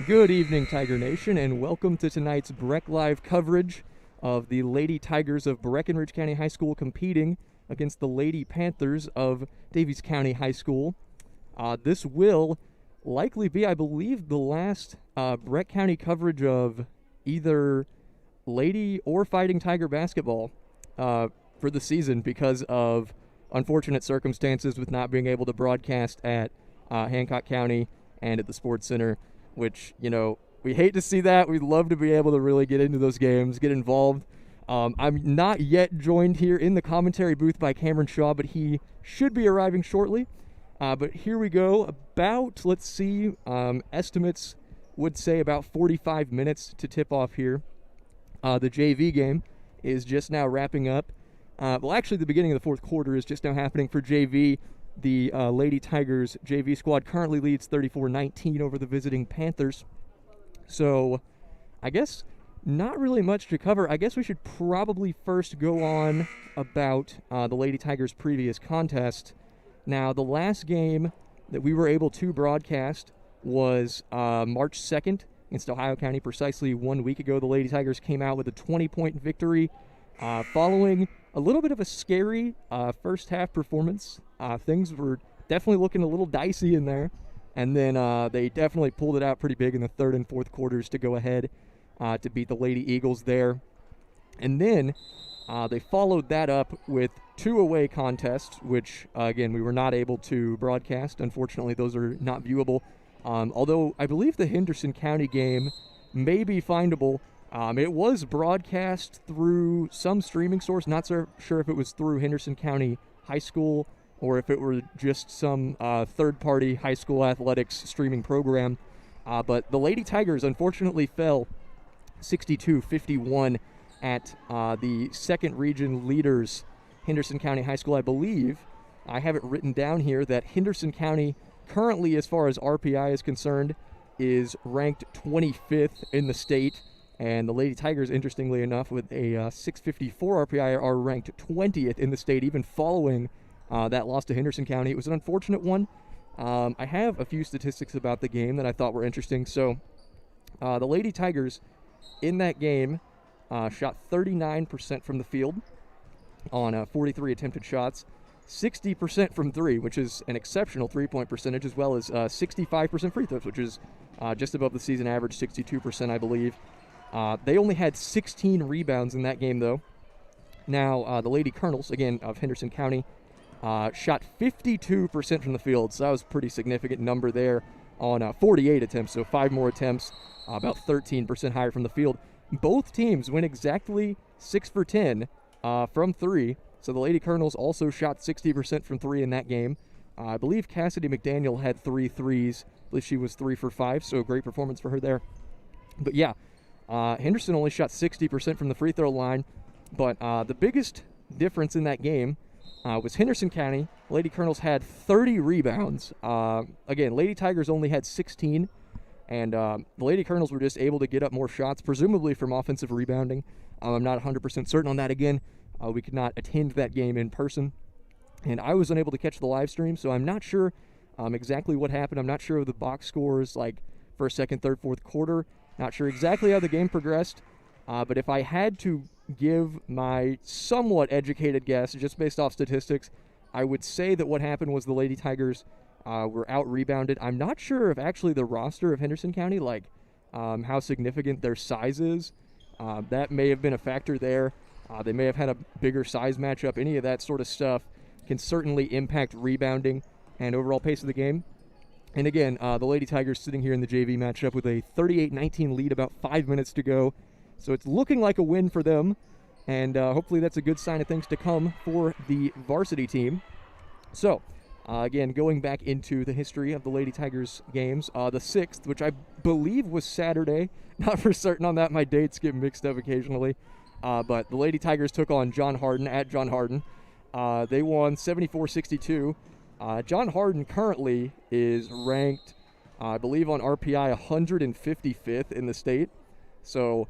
Good evening, Tiger Nation, and welcome to tonight's Breck Live coverage of the Lady Tigers of Breckenridge County High School competing against the Lady Panthers of Daviess County High School. This will likely be, I believe, the last Breck County coverage of either Lady or Fighting Tiger basketball for the season because of unfortunate circumstances with not being able to broadcast at Hancock County and at the Sports Center, which, we hate to see that. We'd love to be able to really get into those games, get involved. I'm not yet joined here in the commentary booth by Cameron Shaw, but he should be arriving shortly. But here we go. Estimates would say about 45 minutes to tip off here. The JV game is just now wrapping up. The beginning of the fourth quarter is just now happening for JV. The Lady Tigers JV squad currently leads 34-19 over the visiting Panthers. So, I guess not really much to cover. I guess we should probably first go on about the Lady Tigers' previous contest. Now, the last game that we were able to broadcast was March 2nd against Ohio County. Precisely 1 week ago, the Lady Tigers came out with a 20-point victory following a little bit of a scary first half performance. Things were definitely looking a little dicey in there, and then they definitely pulled it out pretty big in the third and fourth quarters to go ahead to beat the Lady Eagles there. And then they followed that up with two away contests, which, again, we were not able to broadcast. Unfortunately, those are not viewable, although I believe the Henderson County game may be findable. It was broadcast through some streaming source. Not so sure if it was through Henderson County High School or if it were just some third-party high school athletics streaming program. But the Lady Tigers unfortunately fell 62-51 at the second region leaders, Henderson County High School. I believe I have it written down here that Henderson County currently, as far as RPI is concerned, is ranked 25th in the state. And the Lady Tigers, interestingly enough, with a 654 RPI, are ranked 20th in the state, even following that loss to Henderson County. It was an unfortunate one. I have a few statistics about the game that I thought were interesting. So the Lady Tigers in that game shot 39% from the field on 43 attempted shots, 60% from three, which is an exceptional three-point percentage, as well as 65% free throws, which is just above the season average, 62%, I believe. They only had 16 rebounds in that game, though. Now, the Lady Colonels, again, of Henderson County, shot 52% from the field, so that was a pretty significant number there on 48 attempts, so 5 more attempts, about 13% higher from the field. Both teams went exactly 6 for 10 from three, so the Lady Colonels also shot 60% from three in that game. I believe Cassidy McDaniel had 3 threes. I believe she was 3 for 5, so a great performance for her there. But yeah, Henderson only shot 60% from the free throw line, but the biggest difference in that game was Henderson County. Lady Colonels had 30 rebounds. Again, Lady Tigers only had 16, and the Lady Colonels were just able to get up more shots, presumably from offensive rebounding. I'm not 100% certain on that. Again, we could not attend that game in person, and I was unable to catch the live stream, so I'm not sure exactly what happened. I'm not sure of the box scores, like first, second, third, fourth quarter. Not sure exactly how the game progressed, but if I had to give my somewhat educated guess, just based off statistics, I would say that what happened was the Lady Tigers were out-rebounded. I'm not sure if actually the roster of Henderson County, how significant their size is. That may have been a factor there. They may have had a bigger size matchup. Any of that sort of stuff can certainly impact rebounding and overall pace of the game. And again, the Lady Tigers sitting here in the JV matchup with a 38-19 lead, about 5 minutes to go. So it's looking like a win for them, and hopefully that's a good sign of things to come for the varsity team. So, again, going back into the history of the Lady Tigers games, the 6th, which I believe was Saturday. Not for certain on that. My dates get mixed up occasionally. But the Lady Tigers took on John Hardin at John Hardin. They won 74-62. John Hardin currently is ranked, I believe, on RPI 155th in the state. So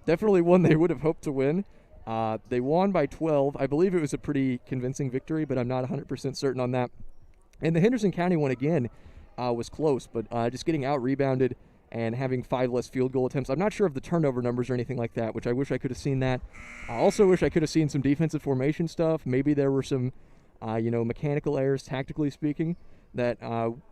definitely one they would have hoped to win. They won by 12. I believe it was a pretty convincing victory, but I'm not 100% certain on that. And the Henderson County one, again, was close, but just getting out-rebounded and having 5 less field goal attempts. I'm not sure of the turnover numbers or anything like that, which I wish I could have seen that. I also wish I could have seen some defensive formation stuff. Maybe there were some, mechanical errors, tactically speaking, that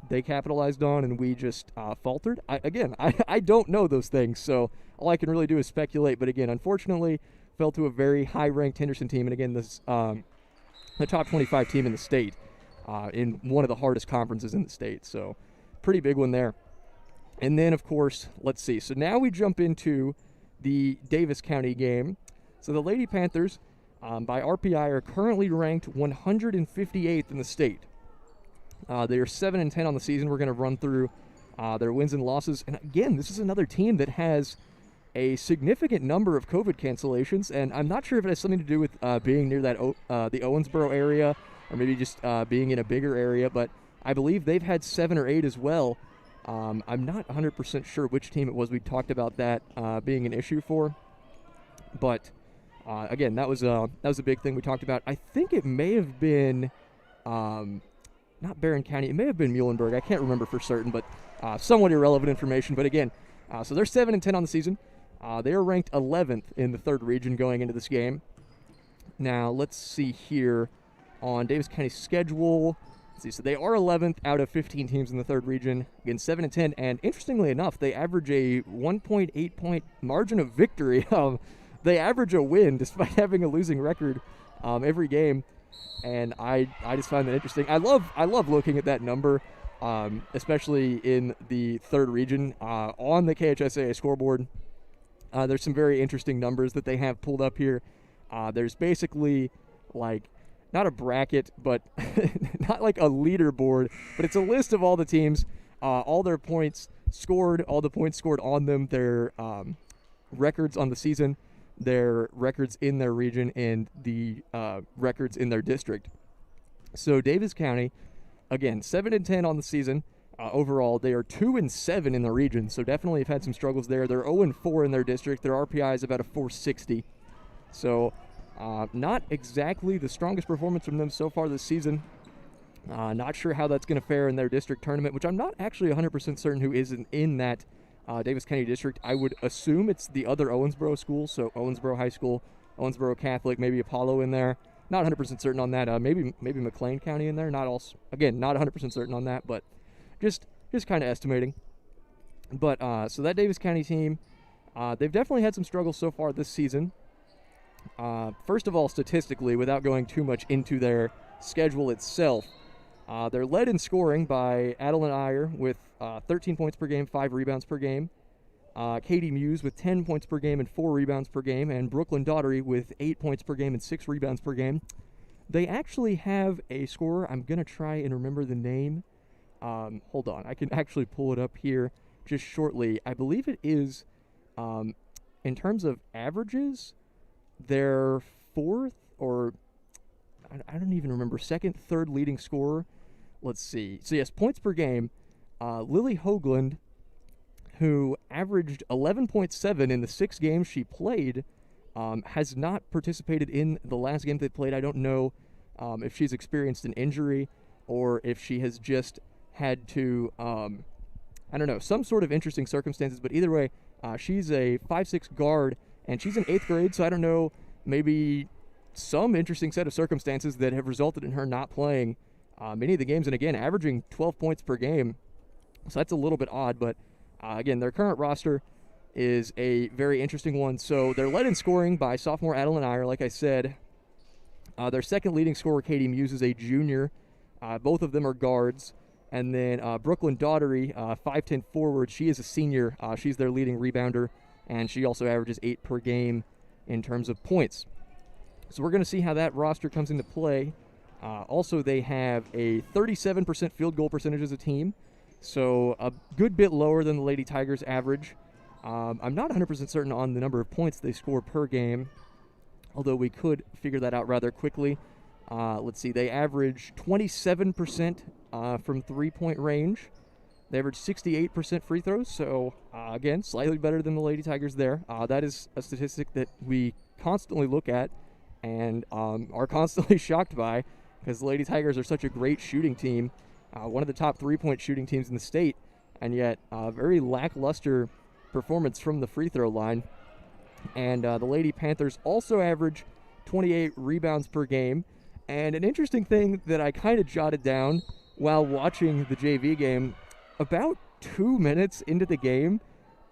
they capitalized on and we just faltered. I don't know those things, so all I can really do is speculate. But again, unfortunately, fell to a very high-ranked Henderson team, and again, this the top 25 team in the state, in one of the hardest conferences in the state. So pretty big one there. And then, of course, let's see. So now we jump into the Daviess County game. So the Lady Panthers, by RPI, are currently ranked 158th in the state. They are 7-10 on the season. We're going to run through their wins and losses. And again, this is another team that has a significant number of COVID cancellations, and I'm not sure if it has something to do with being near that the Owensboro area, or maybe just being in a bigger area, but I believe they've had 7 or 8 as well. I'm not 100% sure which team it was we talked about that being an issue for, but again, that was a big thing we talked about. I think it may have been not Barron County, it may have been Muhlenberg. I can't remember for certain, but somewhat irrelevant information. But again, so they're 7-10 on the season. They are ranked 11th in the 3rd region going into this game. Now, let's see here on Daviess County's schedule. Let's see, so they are 11th out of 15 teams in the 3rd region. Again, 7-10, and interestingly enough, they average a 1.8 point margin of victory. They average a win despite having a losing record every game, and I just find that interesting. I love looking at that number, especially in the 3rd region on the KHSAA scoreboard. There's some very interesting numbers that they have pulled up here. There's basically like not a bracket, but not like a leaderboard, but it's a list of all the teams, all their points scored, all the points scored on them, their records on the season, their records in their region, and the records in their district. So Daviess County, again, 7-10 on the season. Overall, they are 2-7 in the region, so definitely have had some struggles there. They're 0-4 in their district. Their RPI is about a 460. So not exactly the strongest performance from them so far this season. Not sure how that's going to fare in their district tournament, which I'm not actually 100% certain who is in that Daviess County district. I would assume it's the other Owensboro schools, so Owensboro High School, Owensboro Catholic, maybe Apollo in there. Not 100% certain on that. Maybe McLean County in there. Not 100% certain on that, but just kind of estimating. But so that Daviess County team, they've definitely had some struggles so far this season. First of all, statistically, without going too much into their schedule itself, they're led in scoring by Adeline Iyer with 13 points per game, 5 rebounds per game. Katie Muse with 10 points per game and 4 rebounds per game. And Brooklyn Daughtery with 8 points per game and 6 rebounds per game. They actually have a scorer. I'm going to try and remember the name. Hold on. I can actually pull it up here just shortly. I believe it is, in terms of averages, their 4th or I don't even remember, 2nd, 3rd leading scorer. Let's see. So yes, points per game. Lily Hoagland, who averaged 11.7 in the 6 games she played, has not participated in the last game they played. I don't know if she's experienced an injury or if she has just had to, some sort of interesting circumstances. But either way, she's a 5'6" guard, and she's in 8th grade, so I don't know, maybe some interesting set of circumstances that have resulted in her not playing many of the games, and again, averaging 12 points per game. So that's a little bit odd, but again, their current roster is a very interesting one. So they're led in scoring by sophomore Adeline Iyer, like I said. Their 2nd leading scorer, Katie Muse, is a junior. Both of them are guards. And then Brooklyn Daughtery, 5'10" forward, she is a senior. She's their leading rebounder, and she also averages 8 per game in terms of points. So we're going to see how that roster comes into play. Also, they have a 37% field goal percentage as a team, so a good bit lower than the Lady Tigers average. I'm not 100% certain on the number of points they score per game, although we could figure that out rather quickly. Let's see, they average 27% from three-point range. They average 68% free throws, so again, slightly better than the Lady Tigers there. That is a statistic that we constantly look at and are constantly shocked by, because the Lady Tigers are such a great shooting team, one of the top 3-point shooting teams in the state, and yet very lackluster performance from the free throw line. And the Lady Panthers also average 28 rebounds per game. And an interesting thing that I kind of jotted down while watching the JV game, about 2 minutes into the game,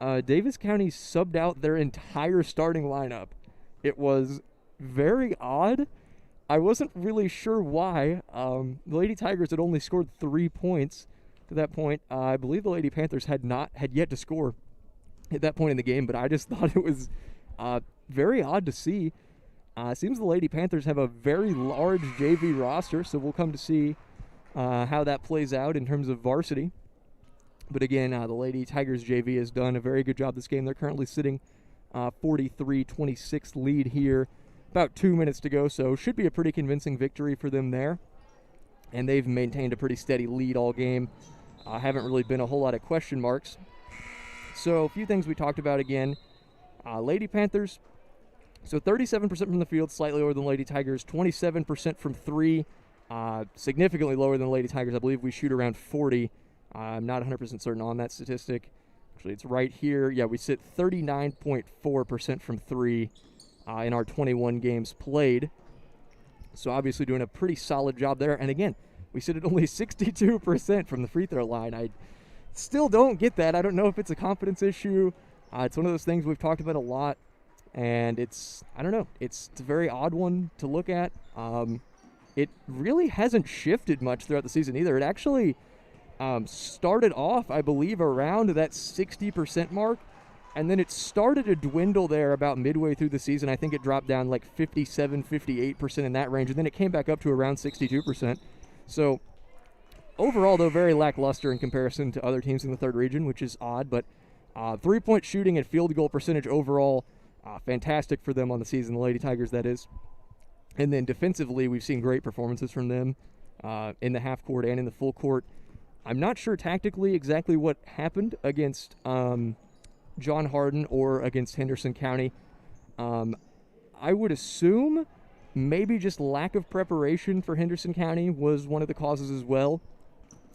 Daviess County subbed out their entire starting lineup. It was very odd. I wasn't really sure why. The Lady Tigers had only scored 3 points to that point. I believe the Lady Panthers had yet to score at that point in the game, but I just thought it was very odd to see. It seems the Lady Panthers have a very large JV roster, so we'll come to see how that plays out in terms of varsity. But again, the Lady Tigers JV has done a very good job this game. They're currently sitting 43-26 lead here. About 2 minutes to go, so should be a pretty convincing victory for them there. And they've maintained a pretty steady lead all game. Haven't really been a whole lot of question marks. So a few things we talked about again. Lady Panthers, so 37% from the field, slightly lower than Lady Tigers. 27% from three, significantly lower than Lady Tigers. I believe we shoot around 40. I'm not 100% certain on that statistic. Actually, it's right here. Yeah, we sit 39.4% from three in our 21 games played. So obviously doing a pretty solid job there. And again, we sit at only 62% from the free throw line. I still don't get that. I don't know if it's a confidence issue. It's one of those things we've talked about a lot. And I don't know. It's a very odd one to look at. It really hasn't shifted much throughout the season either. It actually started off, I believe, around that 60% mark. And then it started to dwindle there about midway through the season. I think it dropped down like 57, 58% in that range. And then it came back up to around 62%. So overall, though, very lackluster in comparison to other teams in the third region, which is odd. But three-point shooting and field goal percentage overall, fantastic for them on the season, the Lady Tigers, that is. And then defensively, we've seen great performances from them in the half court and in the full court. I'm not sure tactically exactly what happened against John Hardin or against Henderson County. I would assume maybe just lack of preparation for Henderson County was one of the causes as well.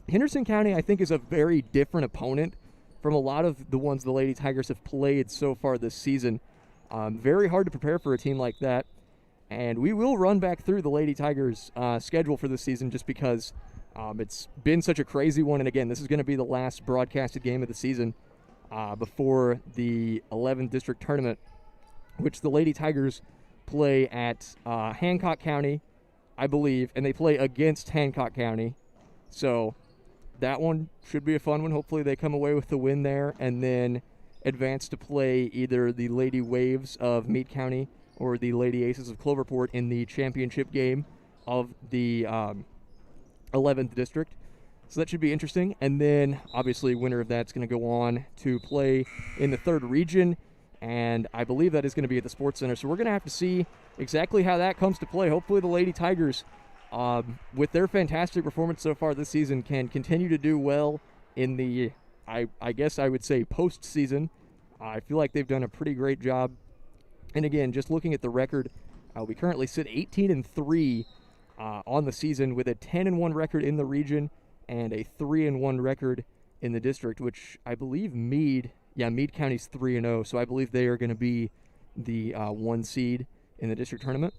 Henderson County, I think, is a very different opponent from a lot of the ones the Lady Tigers have played so far this season. Very hard to prepare for a team like that. And we will run back through the Lady Tigers' schedule for this season just because it's been such a crazy one. And again, this is going to be the last broadcasted game of the season before the 11th district tournament, which the Lady Tigers play at Hancock County, I believe, and they play against Hancock County. So that one should be a fun one. Hopefully they come away with the win there and then advance to play either the Lady Waves of Meade County or the Lady Aces of Cloverport in the championship game of the 11th district. So that should be interesting. And then, obviously, winner of that's going to go on to play in the third region. And I believe that is going to be at the Sports Center. So we're going to have to see exactly how that comes to play. Hopefully the Lady Tigers, with their fantastic performance so far this season, can continue to do well in the, I guess I would say, postseason. I feel like they've done a pretty great job. And again, just looking at the record, we currently sit 18-3 on the season with a 10-1 record in the region and a 3-1 record in the district, which I believe Meade County's 3-0, so I believe they are going to be the 1 seed in the district tournament.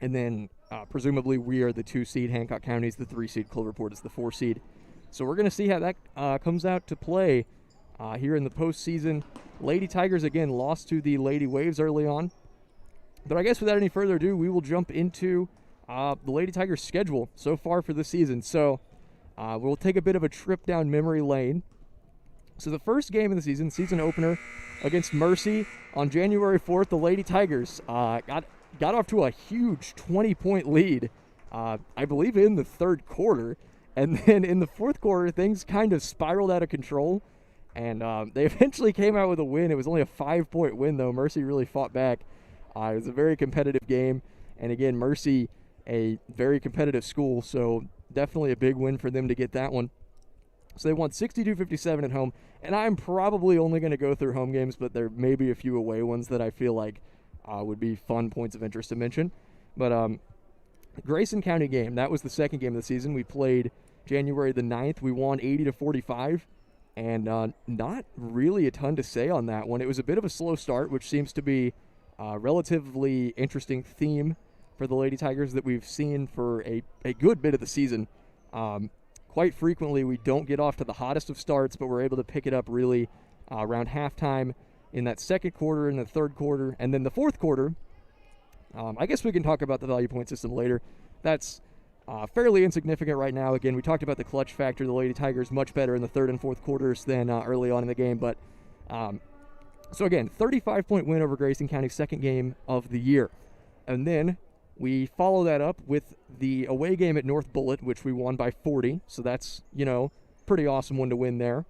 And then presumably we are the 2 seed, Hancock County's the 3 seed, Cloverport is the 4 seed. So we're going to see how that comes out to play here in the postseason. Lady Tigers, again, lost to the Lady Waves early on. But I guess without any further ado, we will jump into the Lady Tigers' schedule so far for the season. So we'll take a bit of a trip down memory lane. So the first game of the season opener against Mercy on January 4th, the Lady Tigers got off to a huge 20-point lead, I believe in the third quarter. And then in the fourth quarter, things kind of spiraled out of control. And they eventually came out with a win. It was only a 5-point win, though. Mercy really fought back. It was a very competitive game. And again, Mercy, a very competitive school, so definitely a big win for them to get that one. So they won 62-57 at home. And I'm probably only going to go through home games, but there may be a few away ones that I feel like would be fun points of interest to mention. But Grayson County game, that was the second game of the season. We played January the 9th. We won 80-45. And not really a ton to say on that one. It was a bit of a slow start, which seems to be a relatively interesting theme for the Lady Tigers that we've seen for a good bit of the season. Quite frequently, we don't get off to the hottest of starts, but we're able to pick it up really around halftime in that second quarter, in the third quarter, and then the fourth quarter. I guess we can talk about the value point system later. That's fairly insignificant right now. Again, we talked about the clutch factor. The Lady Tigers much better in the third and fourth quarters than early on in the game. But so again, 35-point win over Grayson County, second game of the year. And then we follow that up with the away game at North Bullitt, which we won by 40. So that's, pretty awesome one to win there.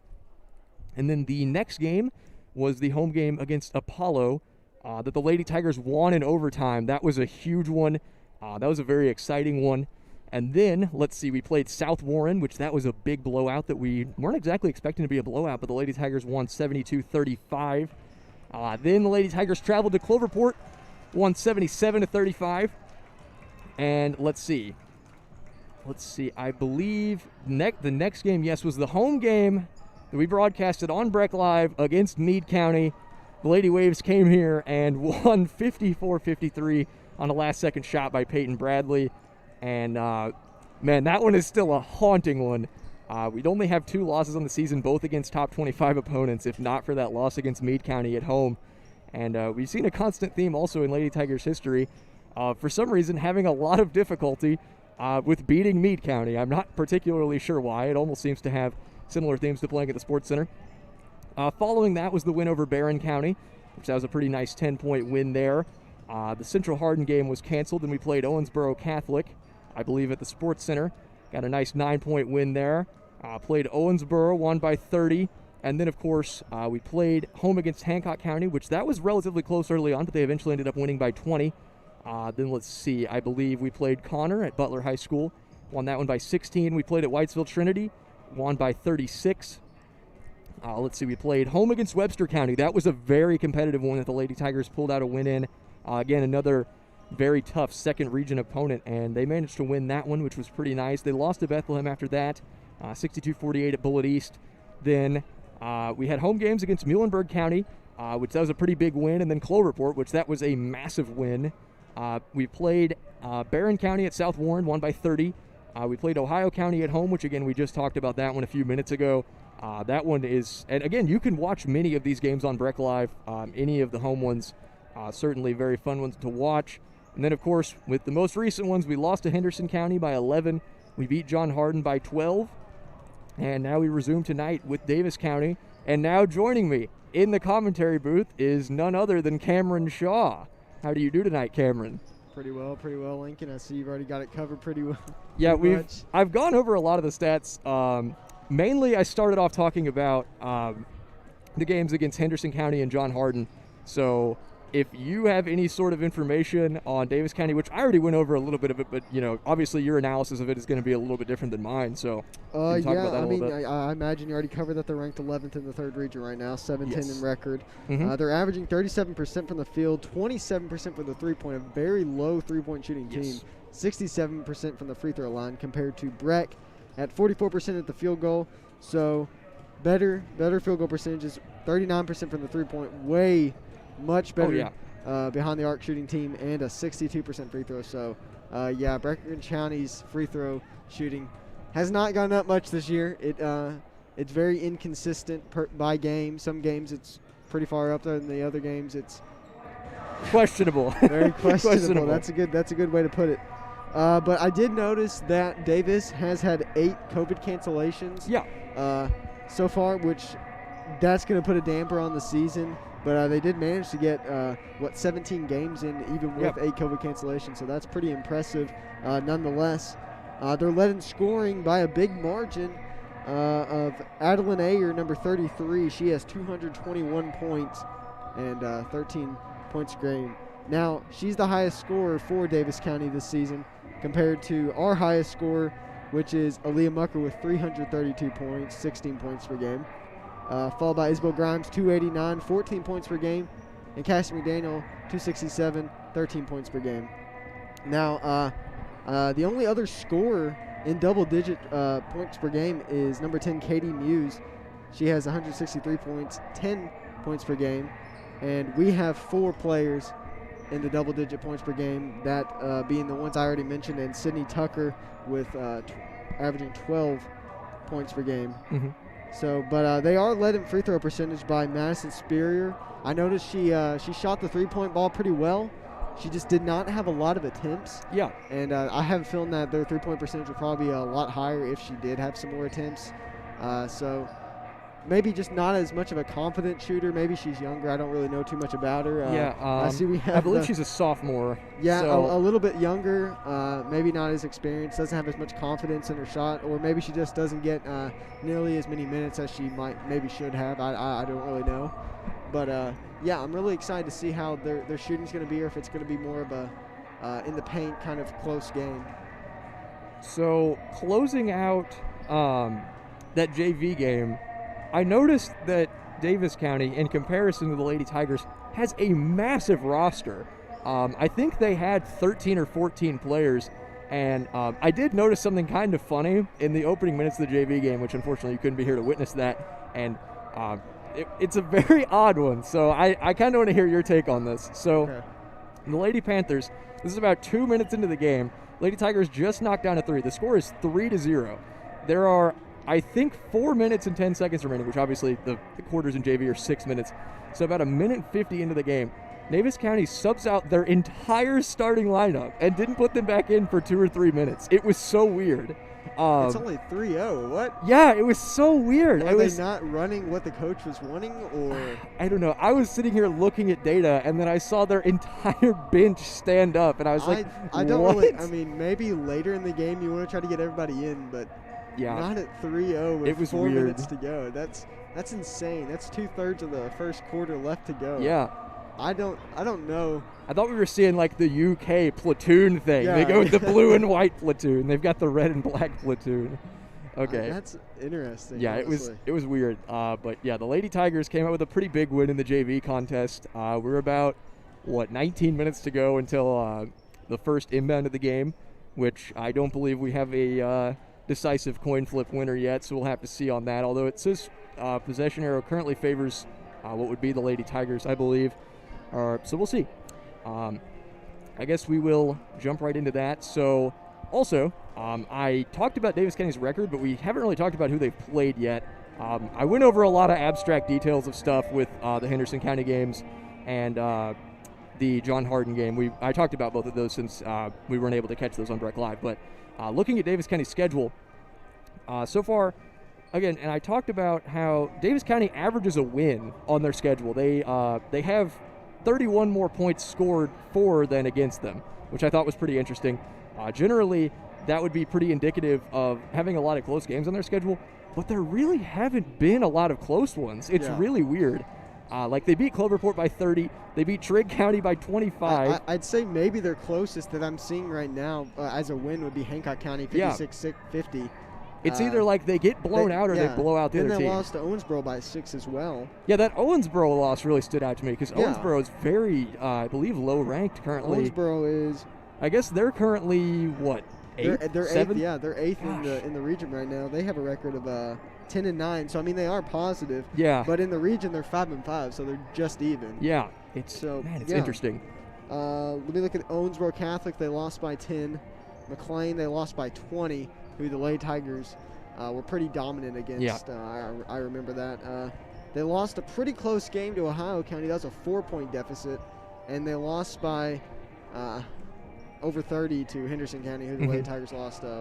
And then the next game was the home game against Apollo that the Lady Tigers won in overtime. That was a huge one. That was a very exciting one. And then, let's see, we played South Warren, which that was a big blowout that we weren't exactly expecting to be a blowout, but the Lady Tigers won 72-35. Then the Lady Tigers traveled to Cloverport, won 77-35. And let's see, I believe the next game, yes, was the home game that we broadcasted on Breck Live against Meade County. The Lady Waves came here and won 54-53 on a last-second shot by Peyton Bradley. And, man, that one is still a haunting one. We'd only have 2 losses on the season, both against top 25 opponents, if not for that loss against Meade County at home. And we've seen a constant theme also in Lady Tigers history, for some reason having a lot of difficulty with beating Meade County. I'm not particularly sure why. It almost seems to have similar themes to playing at the Sports Center. Following that was the win over Barron County, which that was a pretty nice 10-point win there. The Central Hardin game was canceled, and we played Owensboro Catholic, I believe, at the Sports Center. Got a nice 9-point win there. Played Owensboro, won by 30. And then, of course, we played home against Hancock County, which that was relatively close early on, but they eventually ended up winning by 20. Then let's see, I believe we played Connor at Butler High School, won that one by 16. We played at Whitesville Trinity, won by 36. Let's see, we played home against Webster County. That was a very competitive one that the Lady Tigers pulled out a win in. Again, another very tough second region opponent, and they managed to win that one, which was pretty nice. They lost to Bethlehem after that, 62-48 at Bullitt East. Then we had home games against Muhlenberg County, which that was a pretty big win, and then Cloverport, which that was a massive win. We played Barron County at South Warren, won by 30. We played Ohio County at home, which again, we just talked about that one a few minutes ago. That one is, and again, you can watch many of these games on Breck Live, any of the home ones, certainly very fun ones to watch. And then, of course, with the most recent ones, we lost to Henderson County by 11. We beat John Hardin by 12. And now we resume tonight with Daviess County. And now joining me in the commentary booth is none other than Cameron Shaw. How do you do tonight, Cameron? Pretty well, Lincoln. I see you've already got it covered pretty well. Yeah, I've gone over a lot of the stats. Mainly, I started off talking about the games against Henderson County and John Hardin. So if you have any sort of information on Daviess County, which I already went over a little bit of it, but, obviously your analysis of it is going to be a little bit different than mine. So can you talk about that a little bit? I imagine you already covered that they're ranked 11th in the third region right now, 7-10 Yes. in record. Mm-hmm. They're averaging 37% from the field, 27% from the three-point, a very low three-point shooting team, Yes. 67% from the free throw line compared to Breck at 44% at the field goal. So better field goal percentages, 39% from the three-point, way much better behind the arc shooting team, and a 62% free throw. So, Breck County's free throw shooting has not gone up much this year. It's very inconsistent by game. Some games it's pretty far up there, and the other games it's questionable. Very questionable. That's a good way to put it. But I did notice that Daviess has had 8 COVID cancellations. So far, which that's going to put a damper on the season. But they did manage to get, 17 games in, even with 8 COVID cancellations. So that's pretty impressive nonetheless. They're led in scoring by a big margin of Adeline Ayer, number 33. She has 221 points and 13 points a game. Now, she's the highest scorer for Daviess County this season compared to our highest scorer, which is Aaliyah Mucker with 332 points, 16 points per game. Followed by Isabel Grimes, 289, 14 points per game. And Cassie McDaniel, 267, 13 points per game. Now, the only other scorer in double-digit points per game is number 10, Katie Muse. She has 163 points, 10 points per game. And we have 4 players in the double-digit points per game, that being the ones I already mentioned, and Sydney Tucker with averaging 12 points per game. Mm-hmm. So, but they are led in free throw percentage by Madison Spurrier. I noticed she shot the three-point ball pretty well. She just did not have a lot of attempts. Yeah. And I have a feeling that their three-point percentage would probably be a lot higher if she did have some more attempts. So maybe just not as much of a confident shooter. Maybe she's younger. I don't really know too much about her. I see we have. I believe she's a sophomore. Yeah, so. a little bit younger. Maybe not as experienced. Doesn't have as much confidence in her shot, or maybe she just doesn't get nearly as many minutes as she maybe should have. I don't really know. But yeah, I'm really excited to see how their shooting's going to be, or if it's going to be more of a in the paint kind of close game. So closing out that JV game, I noticed that Daviess County, in comparison to the Lady Tigers, has a massive roster. I think they had 13 or 14 players, and I did notice something kind of funny in the opening minutes of the JV game, which unfortunately you couldn't be here to witness that, and it's a very odd one, so I kind of want to hear your take on this. So okay. The Lady Panthers, this is about 2 minutes into the game. Lady Tigers just knocked down a 3. The score is 3-0. There are, I think, 4 minutes and 10 seconds remaining, which obviously the quarters in JV are 6 minutes. So about 1:50 into the game, Daviess County subs out their entire starting lineup and didn't put them back in for 2 or 3 minutes. It was so weird. It's only 3-0. What? Yeah, it was so weird. Are they not running what the coach was wanting, or? I don't know. I was sitting here looking at data, and then I saw their entire bench stand up, and I was like, I don't what? really. I mean, maybe later in the game you want to try to get everybody in, but yeah, not at 3-0 with it was 4 weird. minutes to go. That's insane. That's 2/3 of the first quarter left to go. Yeah. I don't know. I thought we were seeing like the UK platoon thing. Yeah. They go with the blue and white platoon. They've got the red and black platoon. Okay. That's interesting. Yeah, honestly. it was weird. But yeah, the Lady Tigers came out with a pretty big win in the JV contest. We're about 19 minutes to go until the first inbound of the game, which I don't believe we have a decisive coin flip winner yet, so we'll have to see on that. Although it says possession arrow currently favors what would be the Lady Tigers, I believe. So we'll see. I guess we will jump right into that. So, also, I talked about Daviess County's record, but we haven't really talked about who they've played yet. I went over a lot of abstract details of stuff with the Henderson County games and the John Hardin game. I talked about both of those since we weren't able to catch those on Breck Live. But looking at Daviess County's schedule, so far, again, and I talked about how Daviess County averages a win on their schedule. They have 31 more points scored for than against them, which I thought was pretty interesting. Generally, that would be pretty indicative of having a lot of close games on their schedule, but there really haven't been a lot of close ones. It's really weird. Like they beat Cloverport by 30. They beat Trigg County by 25. I'd say maybe their closest that I'm seeing right now as a win would be Hancock County, 56-50. It's either like they get blown out or they blow out the other team. And they lost to Owensboro by 6 as well. Yeah, that Owensboro loss really stood out to me because Owensboro is very, I believe, low ranked currently. Owensboro is. I guess they're currently what? Eighth? They're 7th? eighth. Yeah, they're eighth in the region right now. They have a record of 10-9. So I mean, they are positive. Yeah. But in the region, they're 5-5. So they're just even. Yeah. It's interesting. Let me look at Owensboro Catholic. They lost by 10. McLean, they lost by 20. Who the Lady Tigers were pretty dominant against. I remember that. They lost a pretty close game to Ohio County. That was a 4-point deficit. And they lost by over 30 to Henderson County, who the Lady Tigers lost, 10,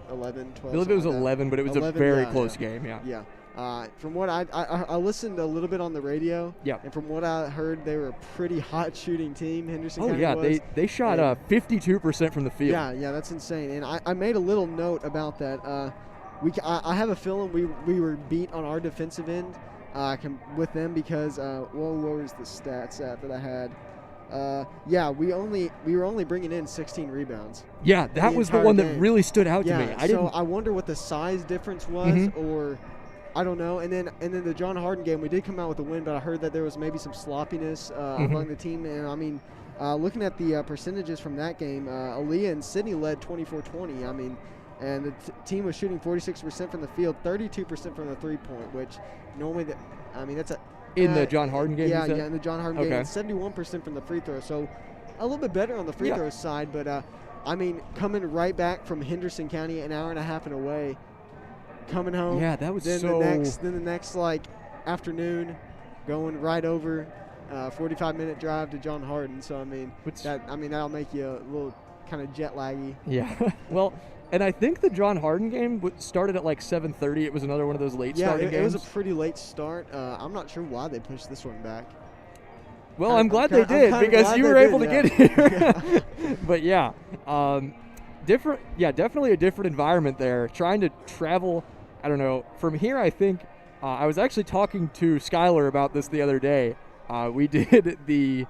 11, 12? I believe it was 11, but it was 11, a very close game, Yeah. From what I listened a little bit on the radio, and from what I heard, they were a pretty hot shooting team, Henderson County was. They shot 52% from the field. Yeah, that's insane. And I made a little note about that. I have a feeling we were beat on our defensive end with them because, what was the stats that I had? We were only bringing in 16 rebounds. Yeah, that was the one that really stood out to me. I wonder what the size difference was, or I don't know. And then the John Hardin game, we did come out with a win, but I heard that there was maybe some sloppiness among the team. And I mean, looking at the percentages from that game, Aaliyah and Sydney led 24-20. I mean, And the team was shooting 46% from the field, 32% from the three-point, which normally, that's a... In the John Harden game? Yeah, in the John Harden game. And 71% from the free throw. So a little bit better on the free throw side, but, coming right back from Henderson County, an hour and a half and away, coming home. Yeah, that was then the next afternoon, going right over, 45-minute drive to John Harden. So, that'll make you a little kind of jet laggy. Yeah. Well, and I think the John Harden game started at 7:30. It was another one of those late starting games. Yeah, it was a pretty late start. I'm not sure why they pushed this one back. Well, I'm glad they did because you were able to get here. But definitely a different environment there. Trying to travel, I don't know, from here. I think I was actually talking to Skylar about this the other day. We did the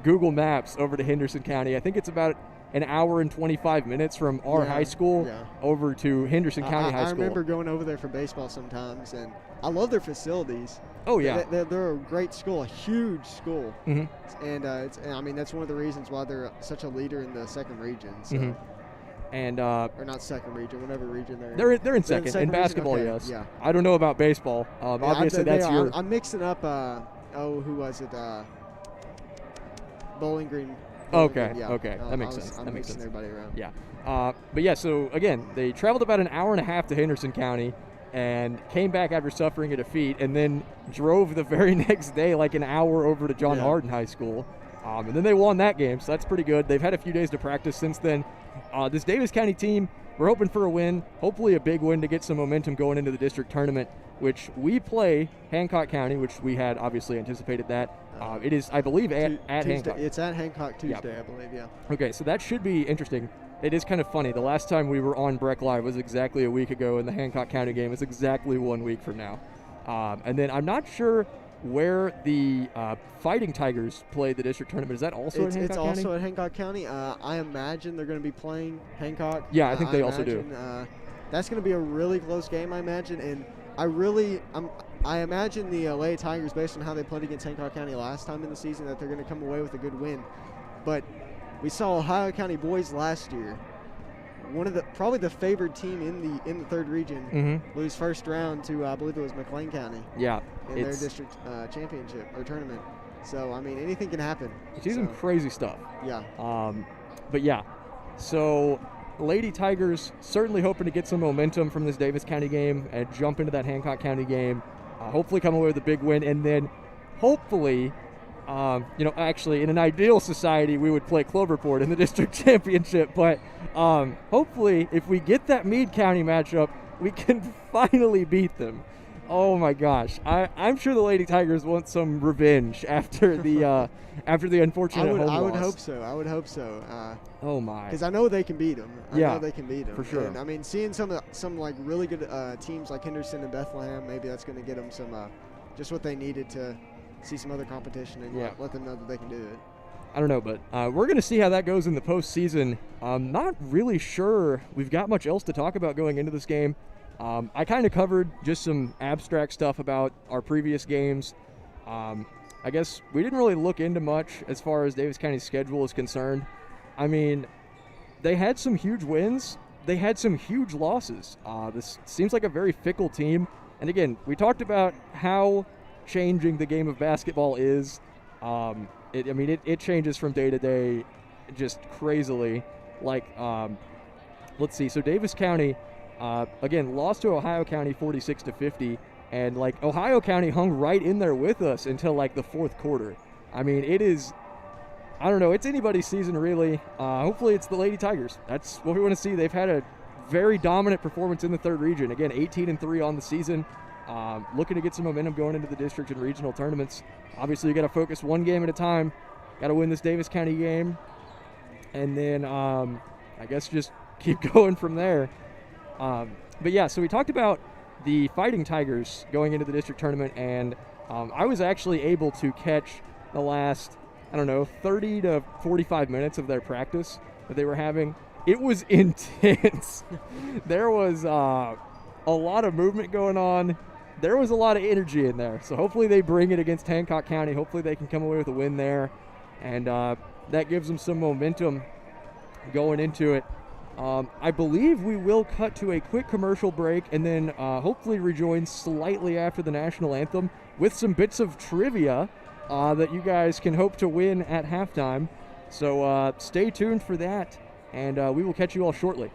Google Maps over to Henderson County. I think it's about an hour and 25 minutes from our high school over to Henderson County High School. I remember going over there for baseball sometimes, and I love their facilities. Oh, yeah. They're a great school, a huge school. Mm-hmm. And, that's one of the reasons why they're such a leader in the second region. So. Mm-hmm. And or not second region, whatever region they're in. They're in second. In basketball, okay. Yes. Yeah. I don't know about baseball. Obviously, that's your... I'm mixing up, who was it? Bowling Green. Okay, that makes sense. I'm mixing everybody around. Yeah. So again, they traveled about an hour and a half to Henderson County and came back after suffering a defeat, and then drove the very next day an hour over to John Harden High School. And then they won that game, so that's pretty good. They've had a few days to practice since then. This Daviess County team, we're hoping for a win, hopefully a big win to get some momentum going into the district tournament, which we play Hancock County, which we had obviously anticipated that. It is, I believe, at Hancock. It's at Hancock Tuesday, I believe, yeah. Okay, so that should be interesting. It is kind of funny. The last time we were on Breck Live was exactly a week ago, and the Hancock County game is exactly 1 week from now. And then I'm not sure where the Fighting Tigers played the district tournament. Is that also at Hancock County? It's also at Hancock County. I imagine they're going to be playing Hancock. Yeah, I think they also do. That's going to be a really close game, I imagine, and I imagine the Lady Tigers, based on how they played against Hancock County last time in the season, that they're going to come away with a good win. But we saw Ohio County boys last year, probably the favored team in the third region, lose first round to I believe it was McLean County. Yeah, in their district championship or tournament. So anything can happen. It's some crazy stuff. Yeah. But yeah, so Lady Tigers certainly hoping to get some momentum from this Daviess County game and jump into that Hancock County game. Hopefully come away with a big win, and then hopefully, actually in an ideal society we would play Cloverport in the district championship, but hopefully if we get that Meade County matchup, we can finally beat them. Oh my gosh, I'm sure the Lady Tigers want some revenge after the unfortunate home loss. I would hope so. Oh my! Because I know they can beat them. I know they can beat them for sure. And seeing some really good teams like Henderson and Bethlehem, maybe that's going to get them some just what they needed to see some other competition and let them know that they can do it. I don't know, but we're going to see how that goes in the postseason. I'm not really sure we've got much else to talk about going into this game. I kind of covered just some abstract stuff about our previous games. I guess we didn't really look into much as far as Daviess County's schedule is concerned. I mean, they had some huge wins. They had some huge losses. This seems like a very fickle team. And again, we talked about how changing the game of basketball is. It changes from day to day just crazily. Let's see. So Daviess County, again, lost to Ohio County 46-50. And, Ohio County hung right in there with us until, the fourth quarter. I mean, it is, I don't know, it's anybody's season, really. Hopefully it's the Lady Tigers. That's what we want to see. They've had a very dominant performance in the third region. Again, 18-3 on the season. Looking to get some momentum going into the district and regional tournaments. Obviously, you got to focus one game at a time. Got to win this Daviess County game. And then, I guess just keep going from there. But, yeah, so we talked about the Fighting Tigers going into the district tournament, and I was actually able to catch the last, 30 to 45 minutes of their practice that they were having. It was intense. There was a lot of movement going on. There was a lot of energy in there. So hopefully they bring it against Hancock County. Hopefully they can come away with a win there, and that gives them some momentum going into it. I believe we will cut to a quick commercial break and then hopefully rejoin slightly after the national anthem with some bits of trivia that you guys can hope to win at halftime. So stay tuned for that, and we will catch you all shortly.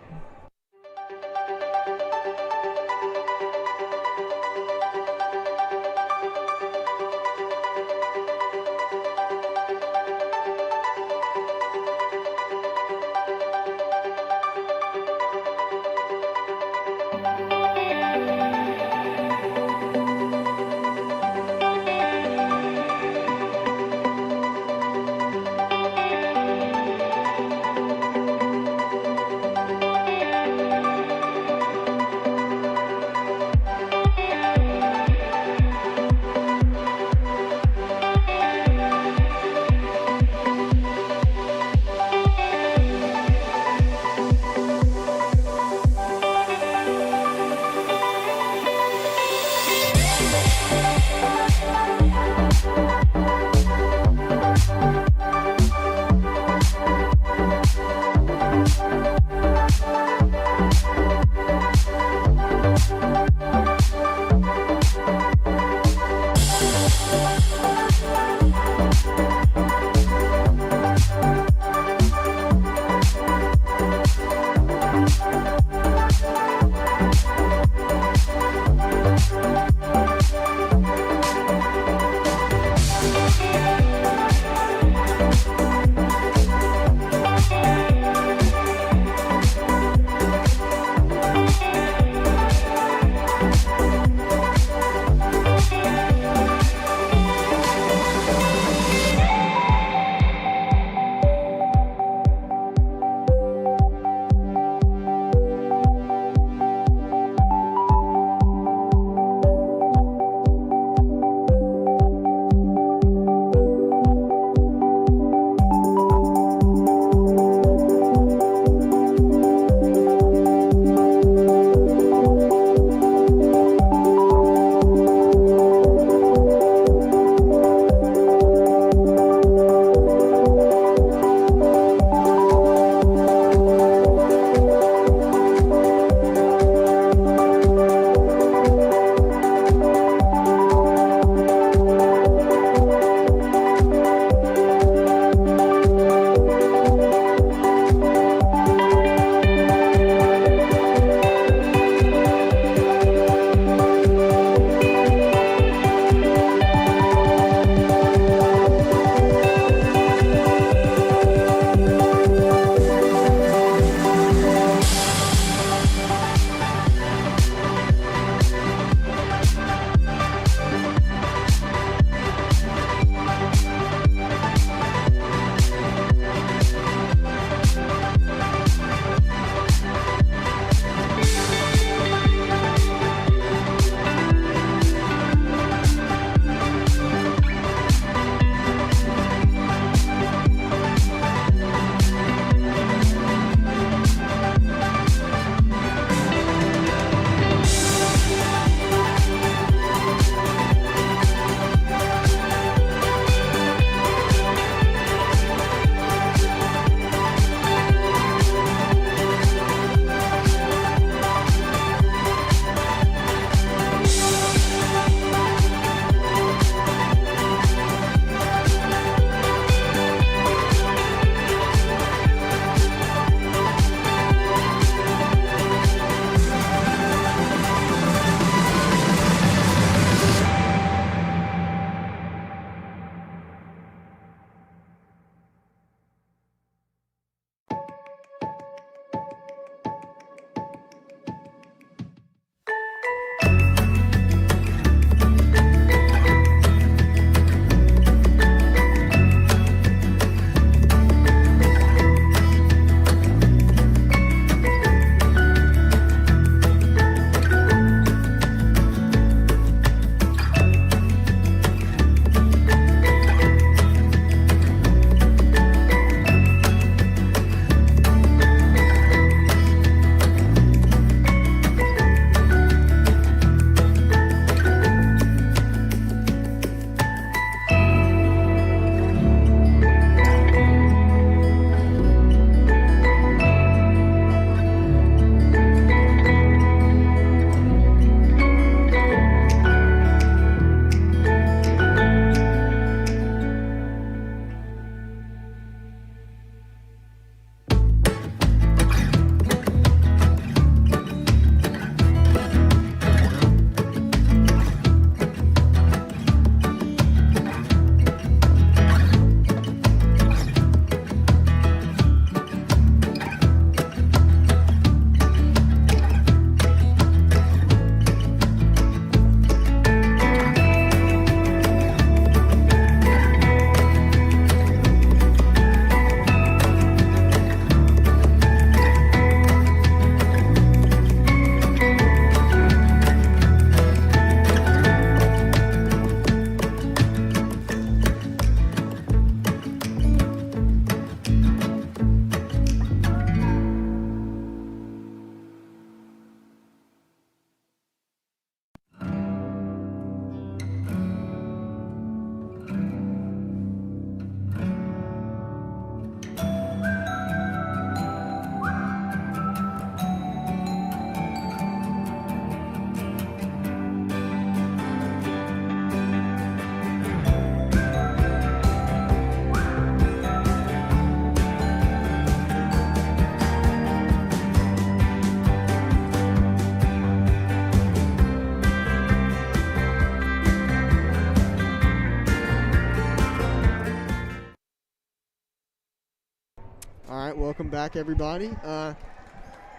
welcome back, everybody.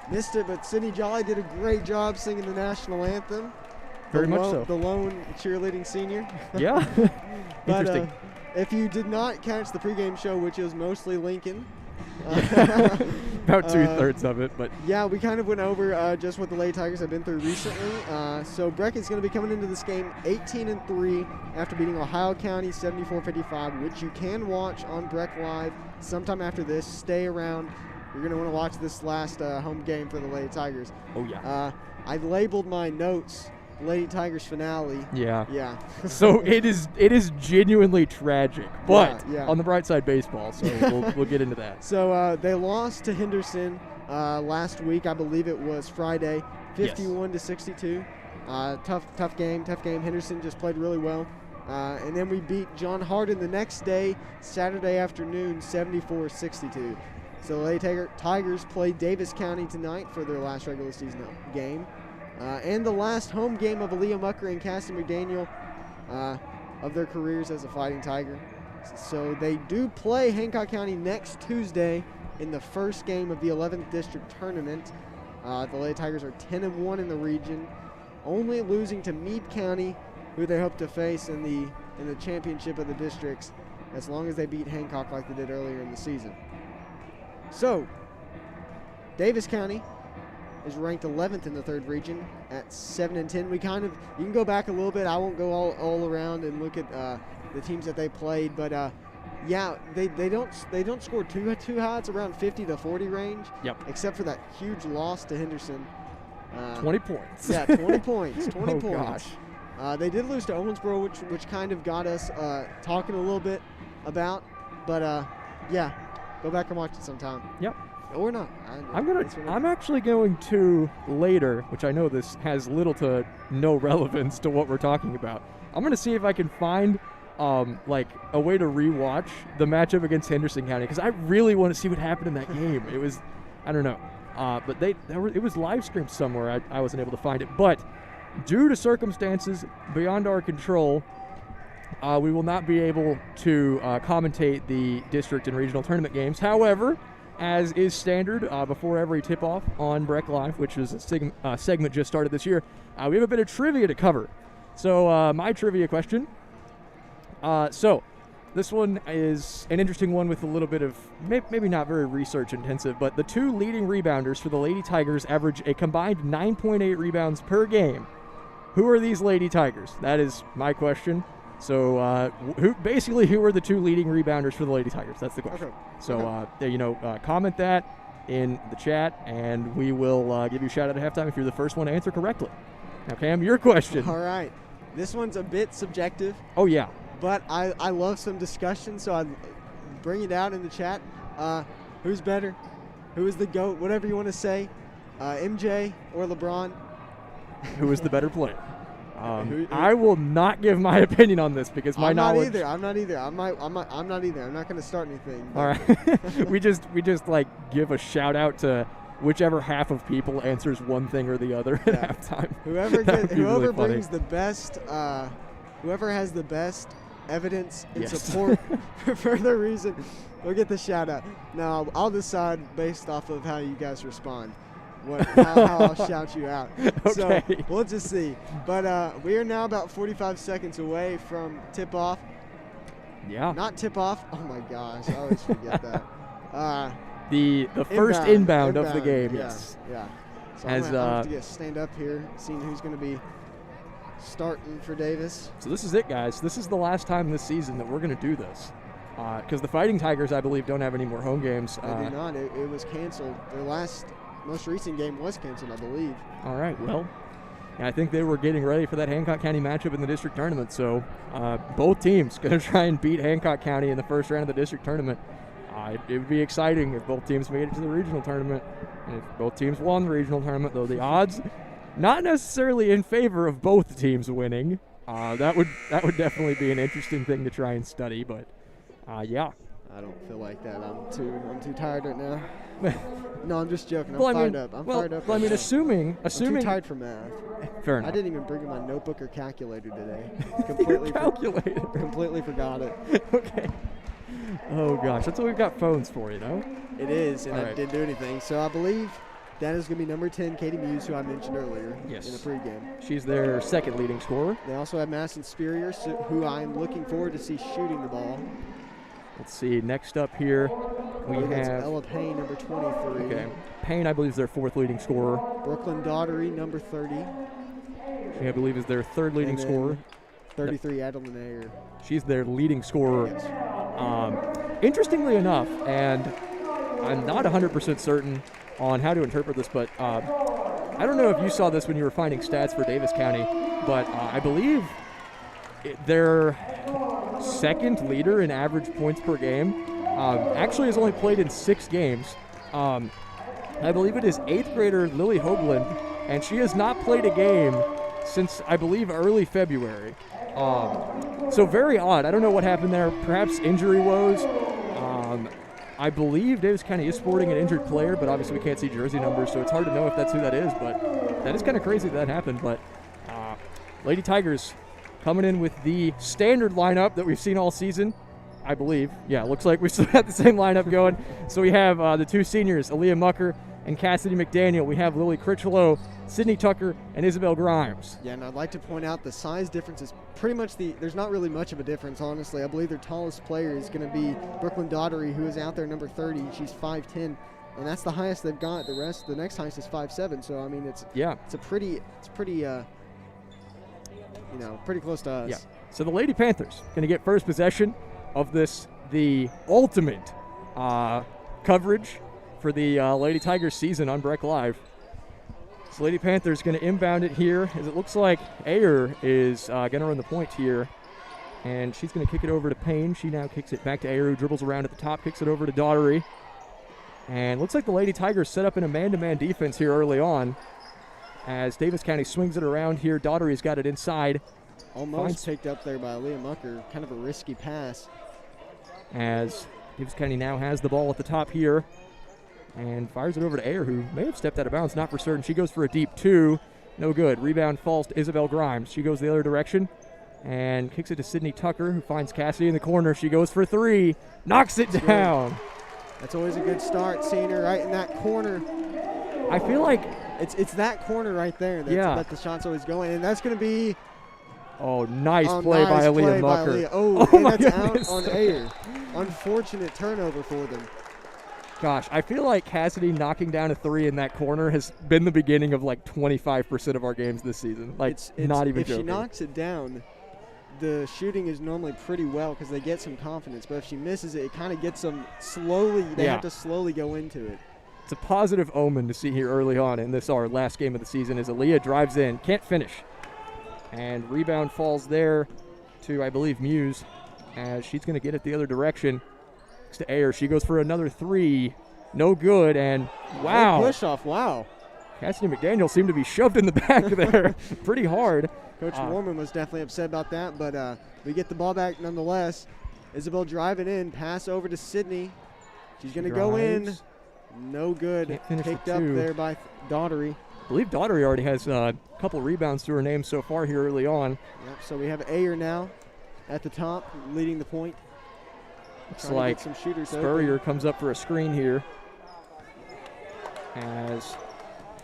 Missed it, but Sydney Jolly did a great job singing the national anthem. Very much so. The lone cheerleading senior. Yeah. But, interesting. If you did not catch the pregame show, which was mostly Lincoln. About 2/3 of it, but yeah, we kind of went over just what the Lady Tigers have been through recently. So Breck is going to be coming into this game 18-3 after beating Ohio County 74-55, which you can watch on Breck Live sometime after this. Stay around. You're going to want to watch this last home game for the Lady Tigers. Oh yeah. I labeled my notes Lady Tigers finale. Yeah. So it is genuinely tragic, but on the bright side, baseball. So we'll get into that. So they lost to Henderson last week. I believe it was Friday, 51-62. Tough game. Henderson just played really well. And then we beat John Hardin the next day, Saturday afternoon, 74-62. So the Lady Tigers play Daviess County tonight for their last regular season game. And the last home game of Aaliyah Mucker and Cassie McDaniel of their careers as a Fighting Tiger. So they do play Hancock County next Tuesday in the first game of the 11th District Tournament. The Lady Tigers are 10-1 in the region, only losing to Meade County, who they hope to face in the championship of the districts, as long as they beat Hancock like they did earlier in the season. So, Daviess County is ranked 11th in the third region at 7-10. You can go back a little bit. I won't go all around and look at the teams that they played, but they don't score too high. It's around 50 to 40 range. Yep. Except for that huge loss to Henderson. 20 points. Yeah, 20 points. 20 oh, points. Gosh. They did lose to Owensboro, which kind of got us talking a little bit about, but go back and watch it sometime. Yep. Or not. I'm actually going to later, which I know this has little to no relevance to what we're talking about. I'm going to see if I can find like a way to rewatch the matchup against Henderson County, because I really want to see what happened in that game. It was, I don't know, but it was live streamed somewhere. I wasn't able to find it, but due to circumstances beyond our control, we will not be able to commentate the district and regional tournament games. However, as is standard before every tip-off on Breck Live, which is a segment just started this year, we have a bit of trivia to cover. So my trivia question. So this one is an interesting one with a little bit of, maybe not very research-intensive, but the two leading rebounders for the Lady Tigers average a combined 9.8 rebounds per game. Who are these Lady Tigers? That is my question. So, who are the two leading rebounders for the Lady Tigers? That's the question. Okay. So, comment that in the chat, and we will give you a shout out at halftime if you're the first one to answer correctly. Now, Cam, your question. All right. This one's a bit subjective. Oh, yeah. But I love some discussion, so I'd bring it out in the chat. Who's better? Who is the GOAT? Whatever you want to say. MJ or LeBron? Who is the better player? I will not give my opinion on this because my knowledge. I'm not either. I'm not either. I'm not going to start anything. All right. we just like give a shout out to whichever half of people answers one thing or the other at halftime. Whoever brings the best, whoever has the best evidence and support for the reason, will get the shout out. Now I'll decide based off of how you guys respond. How I'll shout you out. Okay. So we'll just see. But we are now about 45 seconds away from tip-off. Yeah. Not tip-off. Oh, my gosh. I always forget that. The first inbound of the game, yes. Yeah. So I'm going to have to stand up here, seeing who's going to be starting for Daviess. So this is it, guys. This is the last time this season that we're going to do this. Because the Fighting Tigers, I believe, don't have any more home games. They do not. It was canceled. Their most recent game was canceled, I believe. All right, well, I think they were getting ready for that Hancock County matchup in the district tournament, so both teams going to try and beat Hancock County in the first round of the district tournament. It would be exciting if both teams made it to the regional tournament, and if both teams won the regional tournament, though the odds not necessarily in favor of both teams winning. That would definitely be an interesting thing to try and study, but yeah. I don't feel like that. I'm too tired right now. No, I'm just joking. I'm fired up. Fired up. Well, I mean, assuming I'm too tired for math. Fair enough. I didn't even bring my notebook or calculator today. Completely forgot it. Okay. Oh, gosh. That's what we've got phones for, you know? It is, and I didn't do anything. So I believe that is going to be number 10, Katie Muse, who I mentioned earlier in the pregame. She's their second leading scorer. They also have Madison Spurrier, who I'm looking forward to see shooting the ball. Let's see. Next up here, we have Ella Payne, number 23. Okay. Payne, I believe, is their fourth leading scorer. Brooklyn Daughtery, number 30. She, I believe, is their third leading scorer. 33, Adeline Ayer. She's their leading scorer. Yes. Interestingly enough, and I'm not 100% certain on how to interpret this, but I don't know if you saw this when you were finding stats for Daviess County, but I believe their second leader in average points per game actually has only played in 6 games. I believe it is 8th grader Lily Hoagland, and she has not played a game since, I believe, early February. So very odd. I don't know what happened there. Perhaps injury woes. I believe Daviess County is sporting an injured player, but obviously we can't see jersey numbers, so it's hard to know if that's who that is. But that is kind of crazy that happened. But Lady Tigers coming in with the standard lineup that we've seen all season, I believe. Yeah, it looks like we still have the same lineup going. So we have the 2 seniors, Aaliyah Mucker and Cassidy McDaniel. We have Lily Critchlow, Sydney Tucker, and Isabel Grimes. Yeah, and I'd like to point out the size difference is pretty much there's not really much of a difference, honestly. I believe their tallest player is going to be Brooklyn Daughtery, who is out there number 30. She's 5'10", and that's the highest they've got. The next highest is 5'7", so I mean it's pretty pretty close to us. Yeah. So the Lady Panthers going to get first possession of the ultimate coverage for the Lady Tigers season on Breck Live. So Lady Panthers going to inbound it here, as it looks like Ayer is going to run the point here. And she's going to kick it over to Payne. She now kicks it back to Ayer, who dribbles around at the top, kicks it over to Daughtery. And looks like the Lady Tigers set up in a man-to-man defense here early on, as Daviess County swings it around here. Daughtery's got it inside. Almost picked up there by Aaliyah Mucker. Kind of a risky pass. As Daviess County now has the ball at the top here and fires it over to Ayer, who may have stepped out of bounds, not for certain. She goes for a deep 2. No good. Rebound falls to Isabel Grimes. She goes the other direction and kicks it to Sydney Tucker, who finds Cassidy in the corner. She goes for 3. Knocks it down. Good. That's always a good start, seeing her right in that corner. I feel like it's that corner right there that the shot's always going, and that's going to be nice play by Aaliyah Mucker. And that's out on Ayer. Unfortunate turnover for them. Gosh, I feel like Cassidy knocking down a 3 in that corner has been the beginning of like 25% of our games this season. Like, it's not even joking. If she knocks it down, the shooting is normally pretty well because they get some confidence. But if she misses it, it kind of gets them slowly. They have to slowly go into it. It's a positive omen to see here early on in this, our last game of the season, as Aaliyah drives in. Can't finish. And rebound falls there to, I believe, Muse, as she's going to get it the other direction. To Ayer. She goes for another 3. No good, and wow. No push off, wow. Cassidy McDaniel seemed to be shoved in the back there pretty hard. Coach Warman was definitely upset about that, but we get the ball back nonetheless. Isabel driving in, pass over to Sydney. She's going to go in. No good. Picked up there by Daughtery. I believe Daughtery already has a couple rebounds to her name so far here early on. Yep, so we have Ayer now at the top, leading the point. Looks like Spurrier comes up for a screen here. As,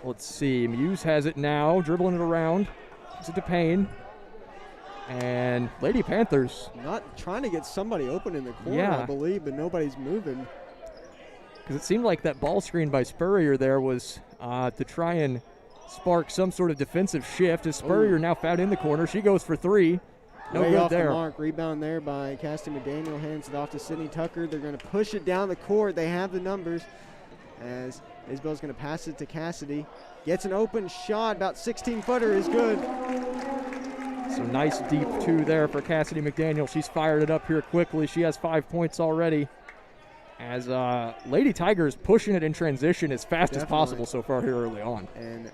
let's see, Muse has it now, dribbling it around. Gives it to Payne. And Lady Panthers. Not trying to get somebody open in the corner, I believe, but nobody's moving. Because it seemed like that ball screen by Spurrier there was to try and spark some sort of defensive shift. As Spurrier now found in the corner. She goes for 3. No Way good off there. The mark. Rebound there by Cassidy McDaniel. Hands it off to Sydney Tucker. They're going to push it down the court. They have the numbers. As Isabel's going to pass it to Cassidy. Gets an open shot. About 16-footer is good. So nice deep 2 there for Cassidy McDaniel. She's fired it up here quickly. She has 5 points already. As Lady Tigers pushing it in transition as fast as possible so far here early on. And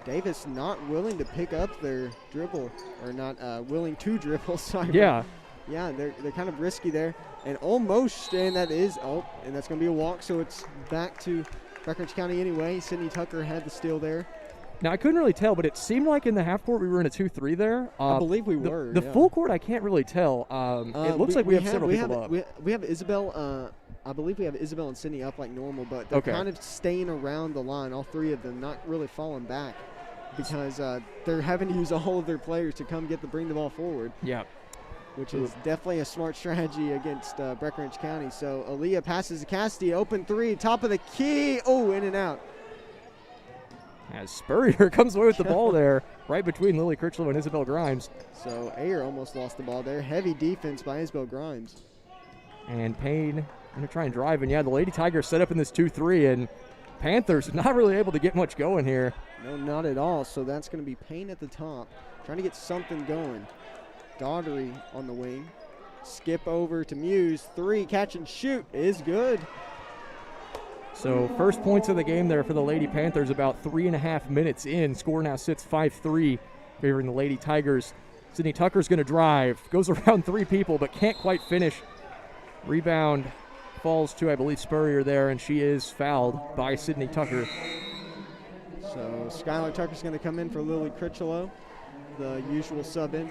Daviess not willing to pick up their dribble, or not willing to dribble. Sorry. Yeah. Yeah, they're kind of risky there, and almost, and that is and that's going to be a walk. So it's back to Breckinridge County anyway. Sydney Tucker had the steal there. Now, I couldn't really tell, but it seemed like in the half court we were in a 2-3 there. I believe we were. The full court, I can't really tell. It looks like we have several people up. We have Isabel. I believe we have Isabel and Sydney up like normal, but they're kind of staying around the line, all three of them, not really falling back because they're having to use all of their players to come bring the ball forward. Yeah. Which is definitely a smart strategy against Breckinridge County. So Aaliyah passes to Cassidy, open three, top of the key. Oh, in and out. As Spurrier comes away with the ball there, right between Lily Critchlow and Isabel Grimes. So Ayer almost lost the ball there. Heavy defense by Isabel Grimes. And Payne going to try and drive. And, yeah, the Lady Tigers set up in this 2-3, and Panthers not really able to get much going here. No, not at all. So that's going to be Payne at the top, trying to get something going. Daughtery on the wing. Skip over to Muse. Three, catch and shoot is good. So first points of the game there for the Lady Panthers about 3.5 minutes in. Score now sits 5-3, favoring the Lady Tigers. Sydney Tucker's going to drive. Goes around three people, but can't quite finish. Rebound falls to, I believe, Spurrier there, and she is fouled by Sydney Tucker. So Skylar Tucker's going to come in for Lily Critchlow, the usual sub in.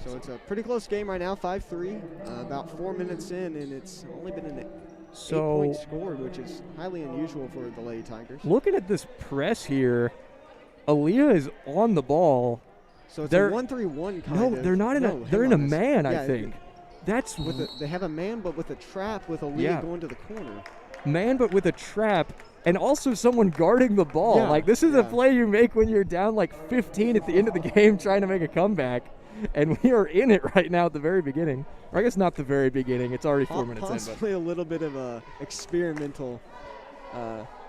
So it's a pretty close game right now, 5-3. About 4 minutes in, and it's only been an 8-point scored, which is highly unusual for the Lady Tigers. Looking at this press here, Aaliyah is on the ball. So it's a 1-3-1 kind of. No, they're not in a. They're in a man, I think. That's they have a man, but with a trap with Aaliyah going to the corner. Man, but with a trap, and also someone guarding the ball. Yeah, like this is a play you make when you're down like 15 at the end of the game, trying to make a comeback. And we are in it right now at the very beginning. Or I guess not the very beginning. It's already 4 minutes in. Possibly a little bit of a experimental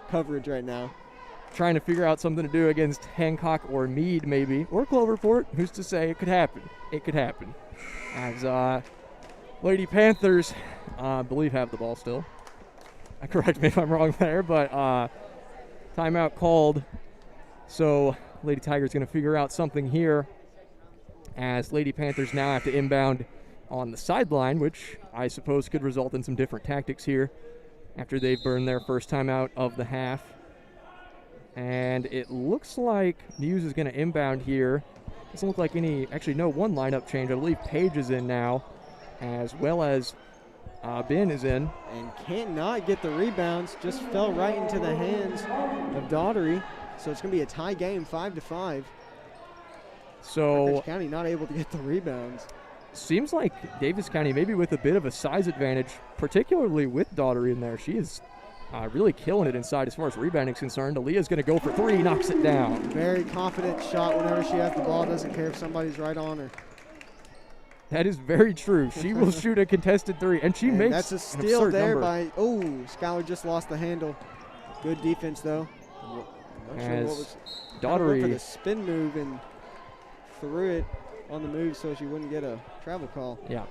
coverage right now. Trying to figure out something to do against Hancock or Meade maybe. Or Cloverport. Who's to say? It could happen. It could happen. As Lady Panthers, I believe, have the ball still. Correct me if I'm wrong there. But timeout called. So Lady Tigers going to figure out something here, as Lady Panthers now have to inbound on the sideline, which I suppose could result in some different tactics here after they've burned their first timeout of the half. And it looks like Muse is going to inbound here. Doesn't look like any, actually no, one lineup change. I believe Page is in now, as well as Ben is in. And cannot get the rebounds, just fell right into the hands of Daughtery. So it's going to be a tie game, 5-5. So Breckinridge County not able to get the rebounds. Seems like Daviess County maybe with a bit of a size advantage, particularly with Daughtery in there. She is really killing it inside as far as rebounding is concerned. Aaliyah's going to go for three, knocks it down. Very confident shot whenever she has the ball. Doesn't care if somebody's right on her. That is very true. She will shoot a contested three, and she makes that's a steal there by. Oh, Skylar just lost the handle. Good defense though. As Daughtery for the spin move and threw it on the move so she wouldn't get a travel call. Yeah.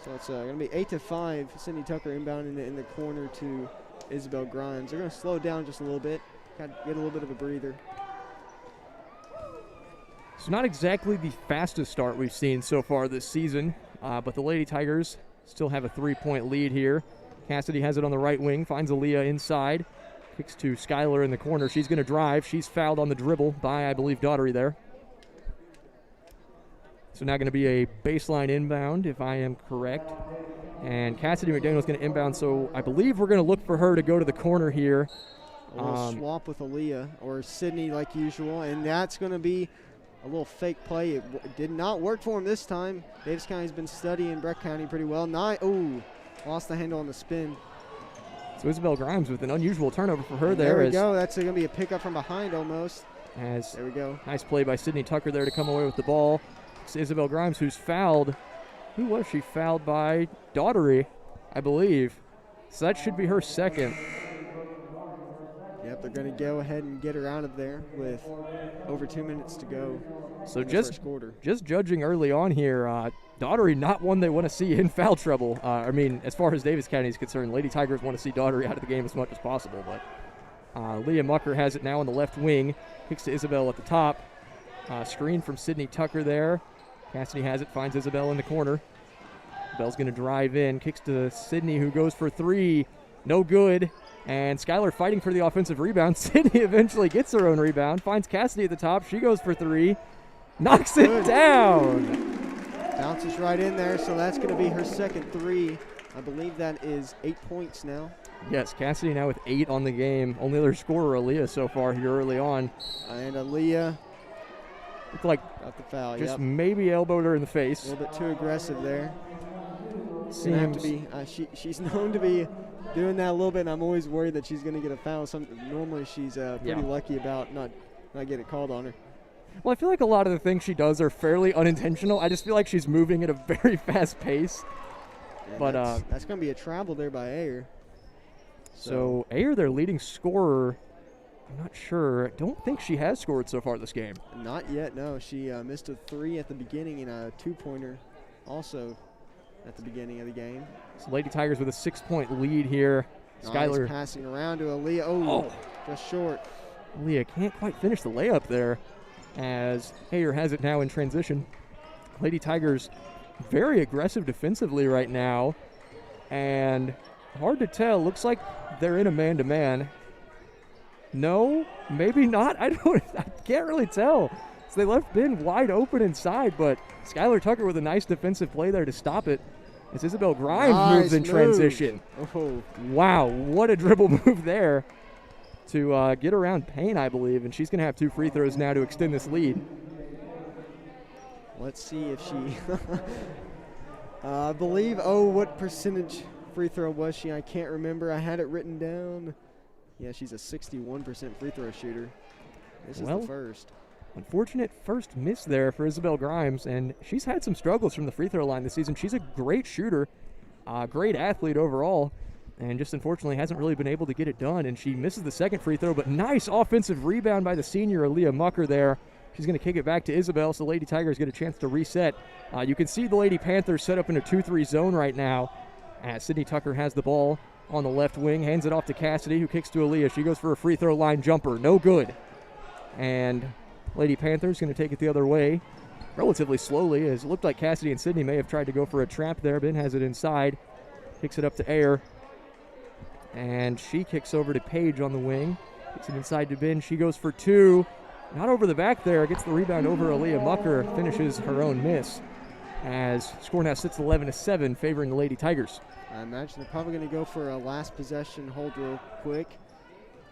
So it's going to be 8-5. Sydney Tucker inbounding it in the corner to Isabel Grimes. They're going to slow down just a little bit, kind of get a little bit of a breather. It's not exactly the fastest start we've seen so far this season, but the Lady Tigers still have a 3-point lead here. Cassidy has it on the right wing, finds Aaliyah inside, kicks to Skylar in the corner. She's going to drive. She's fouled on the dribble by, I believe, Daughtery there. So now going to be a baseline inbound, if I am correct. And Cassidy McDaniel's going to inbound, so I believe we're going to look for her to go to the corner here. A little swap with Aaliyah or Sydney like usual, and that's going to be a little fake play. It did not work for him this time. Daviess County's been studying Breck County pretty well. Lost the handle on the spin. So Isabel Grimes with an unusual turnover for her there. There we go. That's going to be a pickup from behind almost. There we go. Nice play by Sydney Tucker there to come away with the ball. It's Isabel Grimes who's fouled. Who was she fouled by? Daughtery, I believe. So that should be her second. Yep, they're going to go ahead and get her out of there with over 2 minutes to go. So just judging early on here, Daughtery not one they want to see in foul trouble. I mean, as far as Daviess County is concerned, Lady Tigers want to see Daughtery out of the game as much as possible. But Leah Mucker has it now on the left wing. Kicks to Isabel at the top. Screen from Sydney Tucker there. Cassidy has it, finds Isabel in the corner. Bell's going to drive in, kicks to Sydney, who goes for three. No good. And Skylar fighting for the offensive rebound. Sydney eventually gets her own rebound, finds Cassidy at the top. She goes for three, knocks it down. Bounces right in there, so that's going to be her second three. I believe that is 8 points now. Yes, Cassidy now with 8 on the game. Only other scorer, Aaliyah, so far here early on. And Aaliyah looked like got the foul. Just maybe elbowed her in the face. A little bit too aggressive there. Seems to be. She's known to be doing that a little bit, and I'm always worried that she's going to get a foul. Normally she's pretty lucky about not getting called on her. Well, I feel like a lot of the things she does are fairly unintentional. I just feel like she's moving at a very fast pace. And but that's going to be a travel there by Ayer. So Ayer, their leading scorer, I'm not sure. I don't think she has scored so far this game. Not yet, no. She missed a 3 at the beginning and a 2-pointer also at the beginning of the game. So Lady Tigers with a 6-point lead here. Nice Skylar passing around to Aaliyah. Oh, just short. Aaliyah can't quite finish the layup there, as Ayer has it now in transition. Lady Tigers very aggressive defensively right now, and hard to tell. Looks like they're in a man-to-man. No, maybe not. I can't really tell. So they left Ben wide open inside, but Skylar Tucker with a nice defensive play there to stop it. As Isabel Grimes moves in transition. Oh. Wow, what a dribble move there to get around Payne, I believe, and she's going to have 2 free throws now to extend this lead. Let's see if she I believe, what percentage free throw was she? I can't remember. I had it written down. Yeah, she's a 61% free throw shooter. This is the first. Unfortunate first miss there for Isabel Grimes, and she's had some struggles from the free throw line this season. She's a great shooter, great athlete overall, and just unfortunately hasn't really been able to get it done, and she misses the second free throw, but nice offensive rebound by the senior Aaliyah Mucker there. She's going to kick it back to Isabel, so Lady Tigers get a chance to reset. You can see the Lady Panthers set up in a 2-3 zone right now, as Sydney Tucker has the ball on the left wing, hands it off to Cassidy, who kicks to Aaliyah. She goes for a free throw line jumper, no good. And Lady Panthers going to take it the other way relatively slowly, as it looked like Cassidy and Sydney may have tried to go for a trap there. Ben has it inside, kicks it up to Ayer, and she kicks over to Paige on the wing, kicks it inside to Ben. She goes for 2, not over the back there, gets the rebound over Aaliyah Mucker, finishes her own miss, as score now sits 11-7, favoring the Lady Tigers. I imagine they're probably going to go for a last possession hold real quick.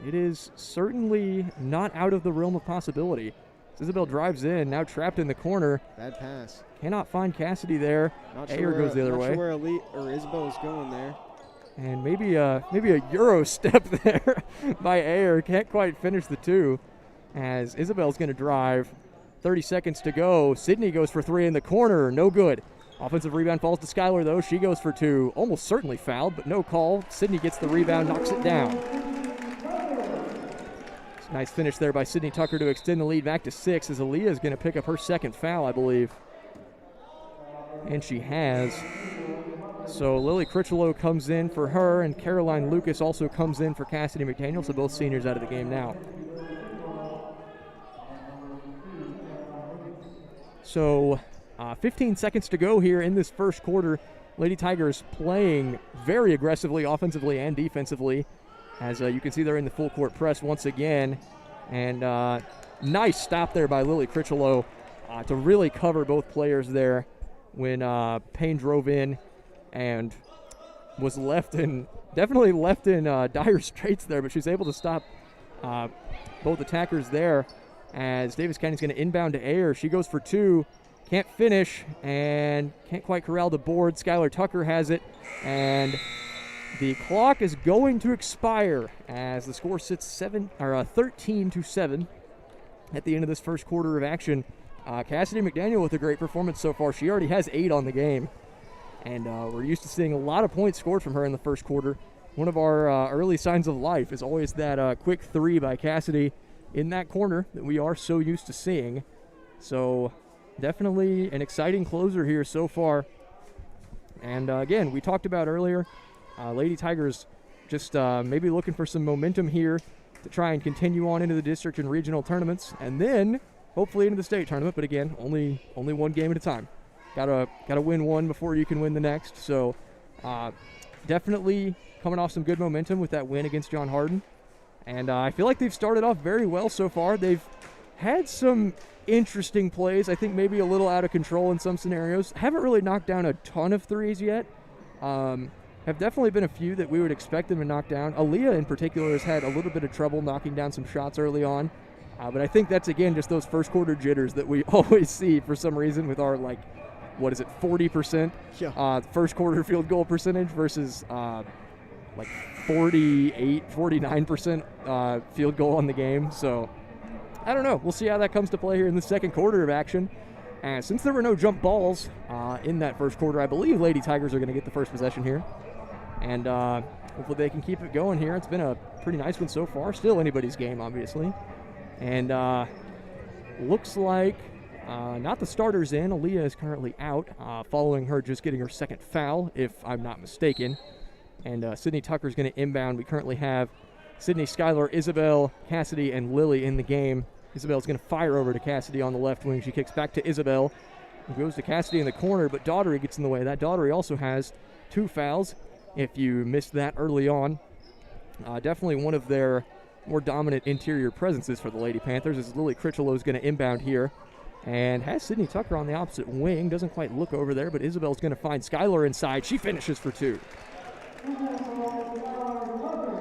It is certainly not out of the realm of possibility. Isabel drives in, now trapped in the corner. Bad pass. Cannot find Cassidy there. Ayer goes the other way. Not sure where Isabel is going there. And maybe a Euro step there by Ayer. Can't quite finish the 2, as Isabel's going to drive. 30 seconds to go. Sydney goes for 3 in the corner. No good. Offensive rebound falls to Skylar, though. She goes for 2. Almost certainly fouled, but no call. Sydney gets the rebound, knocks it down. Nice finish there by Sydney Tucker to extend the lead back to 6, as Aaliyah is going to pick up her second foul, I believe. And she has. So Lily Critchlow comes in for her, and Caroline Lucas also comes in for Cassidy McDaniel, so both seniors out of the game now. So 15 seconds to go here in this first quarter. Lady Tigers playing very aggressively offensively and defensively. As you can see, they're in the full court press once again. And nice stop there by Lily Critchlow to really cover both players there when Payne drove in and was definitely left in dire straits there, but she's able to stop both attackers there, as Davis County's going to inbound to Ayer. She goes for 2, can't finish, and can't quite corral the board. Skylar Tucker has it, and the clock is going to expire as the score sits 13-7 at the end of this first quarter of action. Cassidy McDaniel with a great performance so far. She already has 8 on the game, and we're used to seeing a lot of points scored from her in the first quarter. One of our early signs of life is always that quick 3 by Cassidy in that corner that we are so used to seeing. So definitely an exciting closer here so far. And again, we talked about earlier, Lady Tigers just maybe looking for some momentum here to try and continue on into the district and regional tournaments, and then hopefully into the state tournament. But again, only one game at a time. Gotta win one before you can win the next. So definitely coming off some good momentum with that win against John Hardin. And I feel like they've started off very well so far. They've had some interesting plays. I think maybe a little out of control in some scenarios. Haven't really knocked down a ton of threes yet. Have definitely been a few that we would expect them to knock down. Aaliyah in particular has had a little bit of trouble knocking down some shots early on. But I think that's, again, just those first quarter jitters that we always see for some reason with our, 40% first quarter field goal percentage versus 48, 49% field goal on the game. So I don't know. We'll see how that comes to play here in the second quarter of action. And since there were no jump balls in that first quarter, I believe Lady Tigers are going to get the first possession here. And hopefully they can keep it going here. It's been a pretty nice one so far. Still anybody's game, obviously. And looks like not the starters in. Aaliyah is currently out, following her just getting her second foul, if I'm not mistaken. And Sydney Tucker's going to inbound. We currently have Sydney, Skylar, Isabel, Cassidy, and Lily in the game. Isabel's going to fire over to Cassidy on the left wing. She kicks back to Isabel. It goes to Cassidy in the corner, but Daughtery gets in the way. That Daughtery also has 2 fouls, if you missed that early on. Definitely one of their more dominant interior presences for the Lady Panthers, as Lily Critchlow is going to inbound here. And has Sydney Tucker on the opposite wing. Doesn't quite look over there, but Isabel's going to find Skylar inside. She finishes for 2.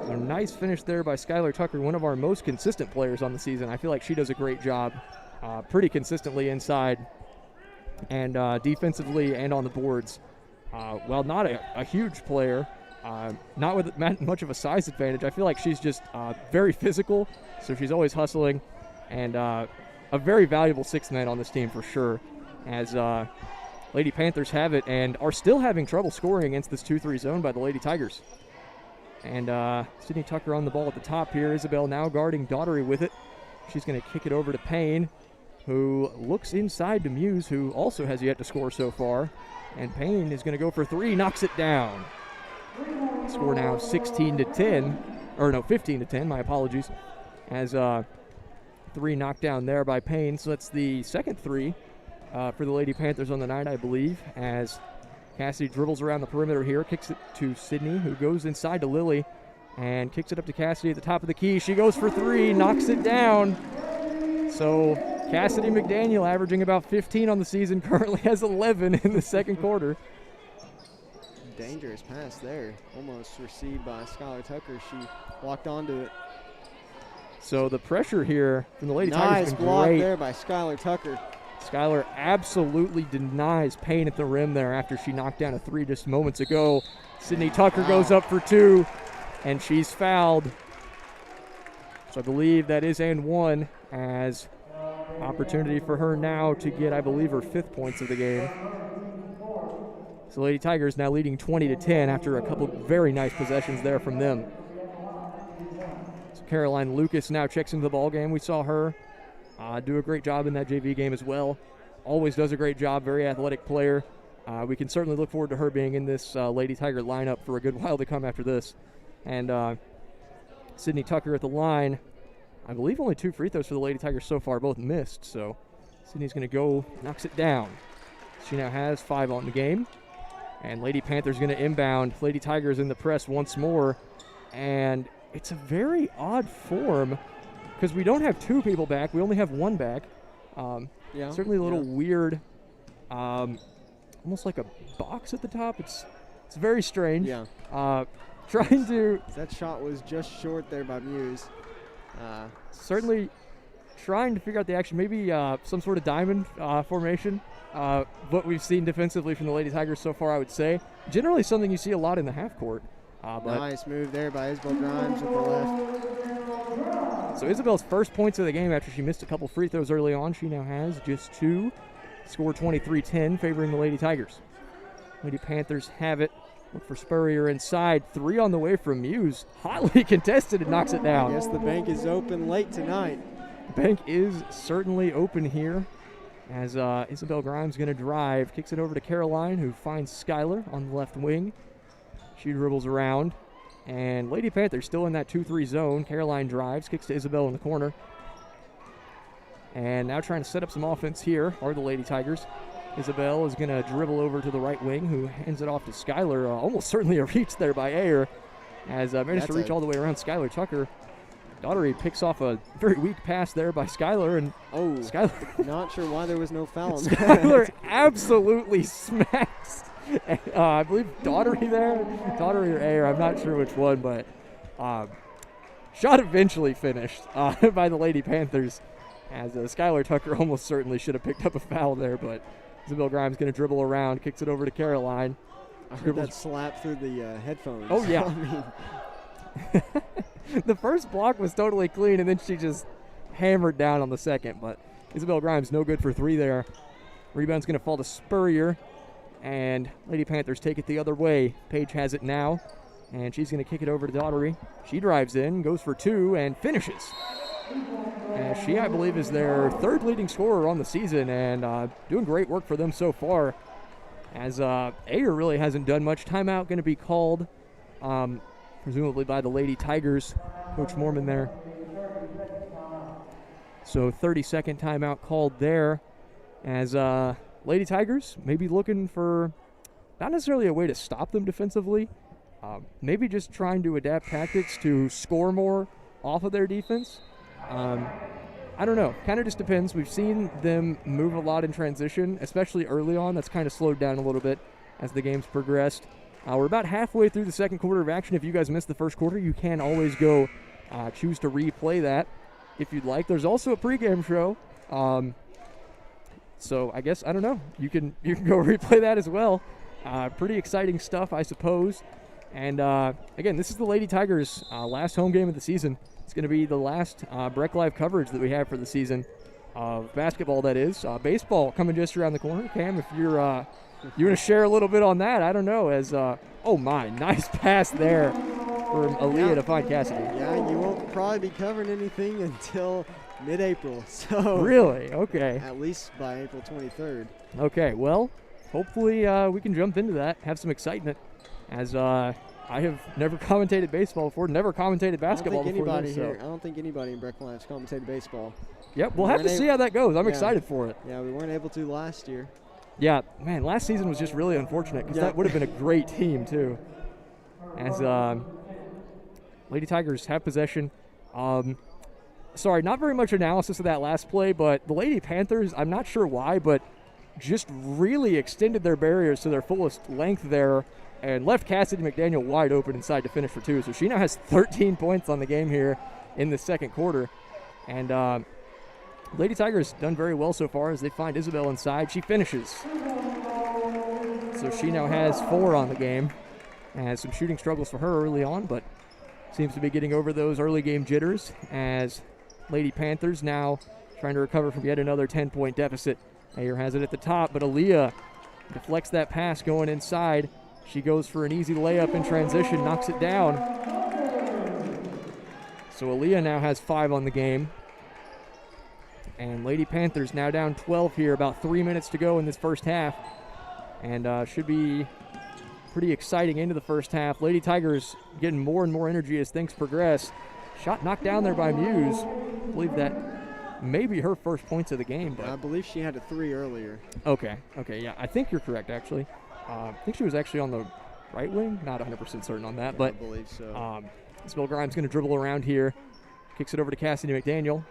A nice finish there by Skylar Tucker, one of our most consistent players on the season. I feel like she does a great job pretty consistently inside and defensively and on the boards. While not a huge player, not with much of a size advantage, I feel like she's just very physical, so she's always hustling, and a very valuable sixth man on this team for sure, as Lady Panthers have it and are still having trouble scoring against this 2-3 zone by the Lady Tigers. And Sydney Tucker on the ball at the top here. Isabel now guarding Daughtery with it. She's going to kick it over to Payne, who looks inside to Muse, who also has yet to score so far. And Payne is going to go for 3, knocks it down. Score now 15-10, my apologies, as 3 knocked down there by Payne. So that's the second 3 for the Lady Panthers on the night, I believe, as Cassidy dribbles around the perimeter here, kicks it to Sydney, who goes inside to Lily, and kicks it up to Cassidy at the top of the key. She goes for 3, knocks it down. So Cassidy McDaniel, averaging about 15 on the season, currently has 11 in the second quarter. Dangerous pass there, almost received by Skylar Tucker. She walked onto it. So the pressure here from the Lady Tigers has been great. Nice block there by Skylar Tucker. Skylar absolutely denies Payne at the rim there after she knocked down a 3 just moments ago. Sydney Tucker goes up for 2, and she's fouled. So I believe that is and 1, as opportunity for her now to get, I believe, her 5th points of the game. So Lady Tigers now leading 20-10 after a couple very nice possessions there from them. So Caroline Lucas now checks into the ball game. We saw her do a great job in that JV game as well. Always does a great job, very athletic player. We can certainly look forward to her being in this Lady Tiger lineup for a good while to come after this. And Sydney Tucker at the line. I believe only 2 free throws for the Lady Tigers so far, both missed. So Sydney's going to go, knocks it down. She now has 5 on the game. And Lady Panthers going to inbound. Lady Tigers in the press once more. And it's a very odd form, because we don't have 2 people back. We only have 1 back. Certainly a little weird, almost like a box at the top. It's very strange. Yeah. Trying to... That shot was just short there by Muse. Certainly trying to figure out the action. Maybe some sort of diamond formation. What we've seen defensively from the Lady Tigers so far, I would say. Generally something you see a lot in the half court. Nice move there by Isabel Grimes with the left. So Isabel's first points of the game after she missed a couple free throws early on. She now has just 2. Score 23-10, favoring the Lady Tigers. Lady Panthers have it. Look for Spurrier inside. 3 on the way from Muse. Hotly contested and knocks it down. Yes, the bank is open late tonight. The bank is certainly open here, as Isabel Grimes going to drive. Kicks it over to Caroline, who finds Skylar on the left wing. She dribbles around. And Lady Panthers still in that 2-3 zone. Caroline drives, kicks to Isabel in the corner. And now trying to set up some offense here are the Lady Tigers. Isabel is going to dribble over to the right wing, who hands it off to Skylar. Almost certainly a reach there by Ayer. As managed to reach all the way around Skylar Tucker. Daughtery picks off a very weak pass there by Skylar, and Skylar. Not sure why there was no foul. Skylar absolutely smacks. I believe Daughtery there, Daughtery or Ayer, I'm not sure which one, but shot eventually finished by the Lady Panthers, as Skylar Tucker almost certainly should have picked up a foul there, but Isabel Grimes going to dribble around, kicks it over to Caroline. I heard that slap through the headphones. Oh, yeah. The first block was totally clean, and then she just hammered down on the second. But Isabel Grimes, no good for 3 there. Rebound's going to fall to Spurrier, and Lady Panthers take it the other way. Paige has it now, and she's going to kick it over to Daughtery. She drives in, goes for 2, and finishes. And she, I believe, is their 3rd leading scorer on the season, and doing great work for them so far. As Ayer really hasn't done much. Timeout going to be called, presumably by the Lady Tigers, Coach Mormon there. So 30-second timeout called there, as Lady Tigers maybe looking for not necessarily a way to stop them defensively, maybe just trying to adapt tactics to score more off of their defense. I don't know. Kind of just depends. We've seen them move a lot in transition, especially early on. That's kind of slowed down a little bit as the game's progressed. We're about halfway through the second quarter of action. If you guys missed the first quarter, you can always go choose to replay that if you'd like. There's also a pregame show. So I guess, I don't know. You can go replay that as well. Pretty exciting stuff, I suppose. And again, this is the Lady Tigers' last home game of the season. It's going to be the last Breck Live coverage that we have for the season of basketball, that is. Baseball coming just around the corner. Cam, if you're you want to share a little bit on that, I don't know. As oh my, nice pass there from Aaliyah to find Cassidy. Yeah, you won't probably be covering anything until mid-April. So really? Okay. At least by April 23rd. Okay, well, hopefully we can jump into that, have some excitement, as I have never commentated baseball before, never commentated basketball before. I don't think anybody in Breck Live has commentated baseball. Yep, we'll have to see how that goes. I'm excited for it. Yeah, we weren't able to last year. Yeah, man, last season was just really unfortunate because that would have been a great team too. As Lady Tigers have possession. Sorry, not very much analysis of that last play, but the Lady Panthers, I'm not sure why, but just really extended their barriers to their fullest length there and left Cassidy McDaniel wide open inside to finish for 2. So she now has 13 points on the game here in the second quarter. And Lady Tigers done very well so far as they find Isabel inside. She finishes. So she now has 4 on the game. Has some shooting struggles for her early on, but seems to be getting over those early game jitters as Lady Panthers now trying to recover from yet another 10-point deficit. Ayer has it at the top, but Aaliyah deflects that pass going inside. She goes for an easy layup in transition, knocks it down. So Aaliyah now has 5 on the game. And Lady Panthers now down 12 here, about 3 minutes to go in this first half. And should be pretty exciting into the first half. Lady Tigers getting more and more energy as things progress. Shot knocked down there by Muse. I believe that may be her first points of the game. But I believe she had a 3 earlier. Okay, yeah. I think you're correct, actually. I think she was actually on the right wing. Not 100% certain on that. But I believe so. Isabel Grimes going to dribble around here. Kicks it over to Cassidy McDaniel.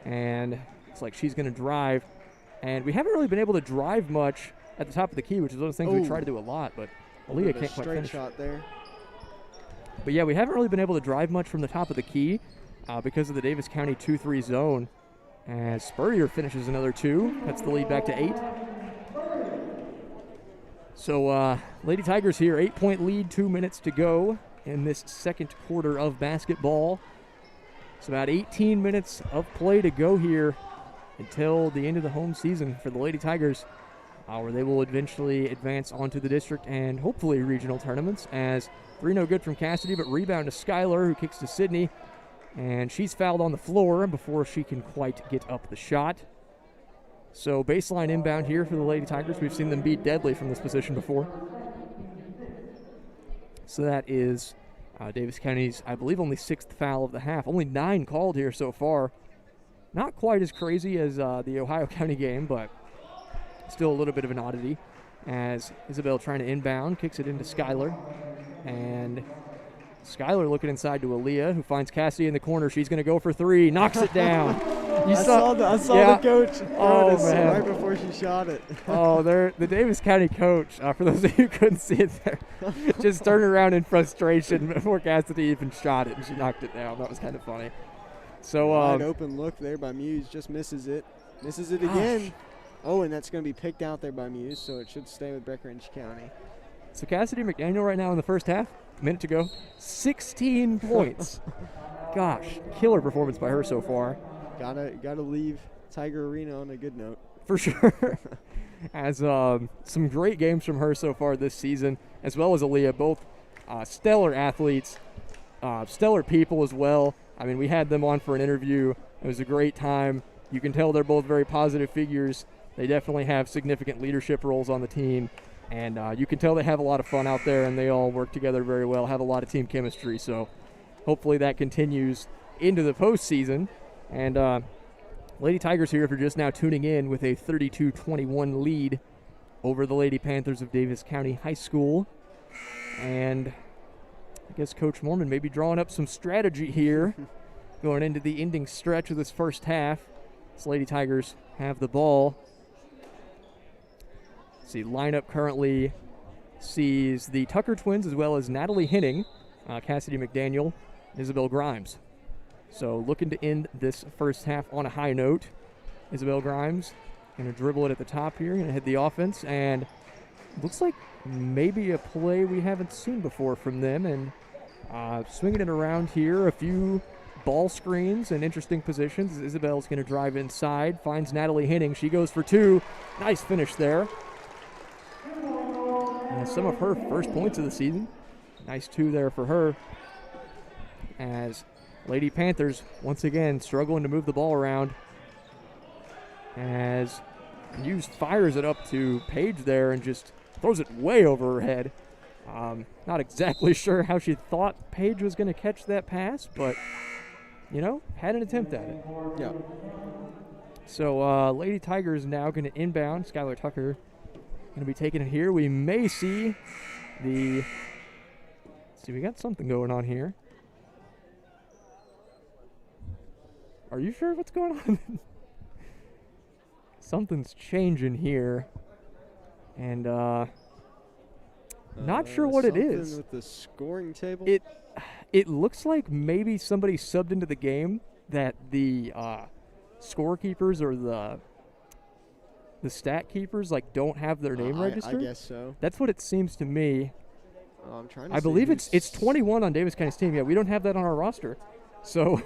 And it's like she's going to drive. And we haven't really been able to drive much at the top of the key, which is one of the things we try to do a lot. But Aaliyah can't quite finish. Straight shot there. But yeah, we haven't really been able to drive much from the top of the key because of the Davis County 2-3 zone. And Spurrier finishes another 2. Cuts the lead back to 8. So Lady Tigers here, 8-point lead, 2 minutes to go in this second quarter of basketball. It's about 18 minutes of play to go here until the end of the home season for the Lady Tigers, where they will eventually advance onto the district and hopefully regional tournaments. As 3 no good from Cassidy, but rebound to Skylar, who kicks to Sydney. And she's fouled on the floor before she can quite get up the shot. So baseline inbound here for the Lady Tigers. We've seen them be deadly from this position before. So that is Davis County's, I believe, only 6th foul of the half. Only 9 called here so far. Not quite as crazy as the Ohio County game, but still a little bit of an oddity. As Isabel trying to inbound, kicks it into Skylar. And Skylar looking inside to Aaliyah, who finds Cassidy in the corner. She's going to go for three, knocks it down. I saw the coach right before she shot it. The Daviess County coach, for those of you who couldn't see it there, just turned around in frustration before Cassidy even shot it, and she knocked it down. That was kind of funny. So wide open look there by Muse, just misses it. Misses it again. Oh, and that's going to be picked out there by Muse, so it should stay with Breckinridge County. So Cassidy McDaniel right now in the first half, minute to go, 16 points. Gosh, killer performance by her so far. Gotta leave Tiger Arena on a good note. For sure. As some great games from her so far this season, as well as Aaliyah, both stellar athletes, stellar people as well. I mean, we had them on for an interview. It was a great time. You can tell they're both very positive figures. They definitely have significant leadership roles on the team. And you can tell they have a lot of fun out there, and they all work together very well, have a lot of team chemistry. So hopefully that continues into the postseason. And Lady Tigers here, if you're just now tuning in, with a 32-21 lead over the Lady Panthers of Daviess County High School. And I guess Coach Mormon may be drawing up some strategy here going into the ending stretch of this first half. This Lady Tigers have the ball. See, lineup currently sees the Tucker twins as well as Natalie Henning, Cassidy McDaniel, Isabel Grimes. So looking to end this first half on a high note. Isabel Grimes going to dribble it at the top here, going to hit the offense, and looks like maybe a play we haven't seen before from them, and swinging it around here, a few ball screens and interesting positions. Isabel's going to drive inside, finds Natalie Henning. She goes for two. Nice finish there. And some of her first points of the season. Nice two there for her. As Lady Panthers, once again, struggling to move the ball around. As Hughes fires it up to Paige there and just throws it way over her head. Not exactly sure how she thought Paige was going to catch that pass, but, you know, had an attempt at it. Yeah. So Lady Tigers now going to inbound. Skylar Tucker going to be taking it here. We may see the... Let's see, we got something going on here. Are you sure what's going on? Something's changing here. And not sure what it is. With the scoring table? It looks like maybe somebody subbed into the game that the scorekeepers or the stat keepers don't have their name registered. I guess so. That's what it seems to me. I'm trying to I believe it's 21 on Daviess County's team. Yeah, we don't have that on our roster. So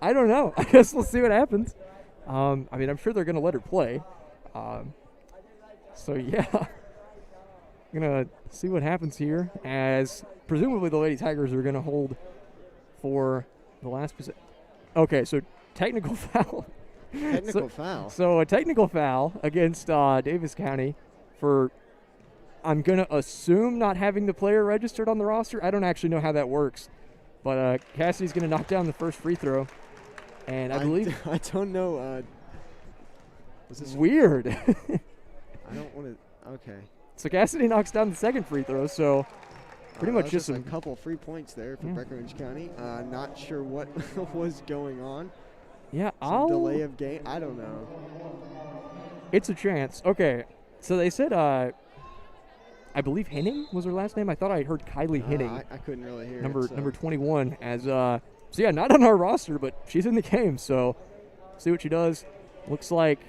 I don't know. I guess we'll see what happens. I mean, I'm sure they're going to let her play. So, yeah. I'm going to see what happens here, as presumably the Lady Tigers are going to hold for the last position. Okay, so technical foul. Technical foul. So a technical foul against Daviess County for, I'm going to assume, not having the player registered on the roster. I don't actually know how that works. But Cassidy's going to knock down the first free throw. And I believe... I don't know. This is weird. I don't want to... Okay. So Cassidy knocks down the second free throw, so pretty much just a couple free points there for Breckinridge County. Not sure what was going on. Yeah, delay of game. I don't know. It's a chance. Okay, so they said, I believe Henning was her last name. I thought I heard Kylie Henning. I couldn't really hear number 21 as so yeah, not on our roster, but she's in the game. So see what she does. Looks like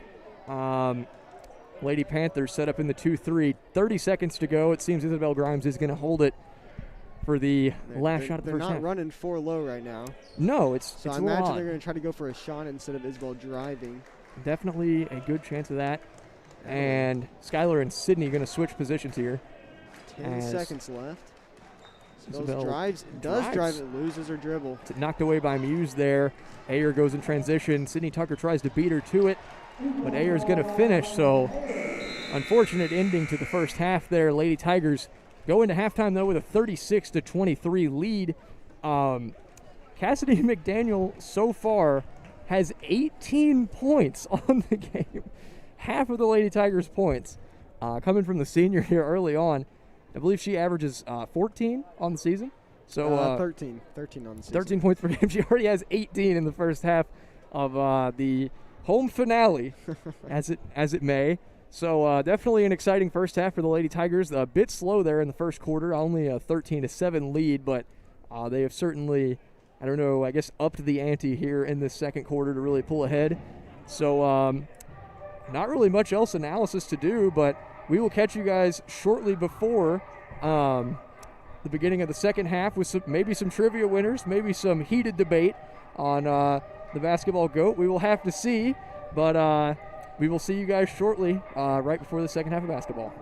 Lady Panthers set up in the 2-3. 30 seconds to go. It seems Isabel Grimes is going to hold it for the last shot of the first half. They're not running 4 low right now. No, So I imagine they're going to try to go for a shot instead of Isabel driving. Definitely a good chance of that. And Skylar and Sydney going to switch positions here. 10 seconds left. Isabel does drive it, loses her dribble. Knocked away by Muse there. Ayer goes in transition. Sydney Tucker tries to beat her to it, but Ayer's going to finish. So unfortunate ending to the first half there. Lady Tigers go into halftime, though, with a 36-23 lead. Cassidy McDaniel so far has 18 points on the game. Half of the Lady Tigers' points coming from the senior here early on. I believe she averages 14 on the season. So 13 on the season. 13 points per game. She already has 18 in the first half of the home finale, as it may. So definitely an exciting first half for the Lady Tigers. A bit slow there in the first quarter, only a 13-7 lead, but they have certainly, I don't know, I guess upped the ante here in the second quarter to really pull ahead. So not really much else analysis to do, but we will catch you guys shortly before the beginning of the second half with maybe some trivia winners, maybe some heated debate on the basketball GOAT. We will have to see, but we will see you guys shortly right before the second half of basketball.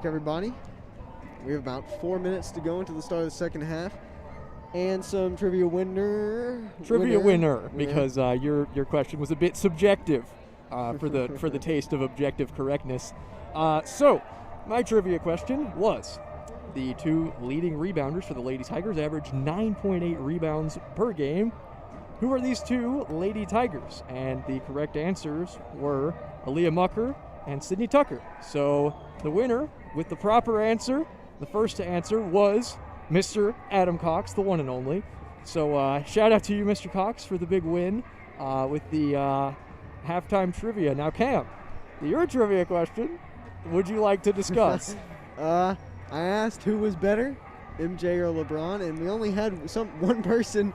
back, everybody. We have about 4 minutes to go into the start of the second half. And some trivia winner. Because your question was a bit subjective for the taste of objective correctness. So, my trivia question was, the two leading rebounders for the Lady Tigers average 9.8 rebounds per game. Who are these two Lady Tigers? And the correct answers were Aaliyah Mucker and Sydney Tucker. So, the winner with the proper answer, the first to answer, was Mr. Adam Cox, the one and only. So shout out to you, Mr. Cox, for the big win with the halftime trivia. Now, Cam, your trivia question, would you like to discuss? I asked who was better, MJ or LeBron, and we only had one person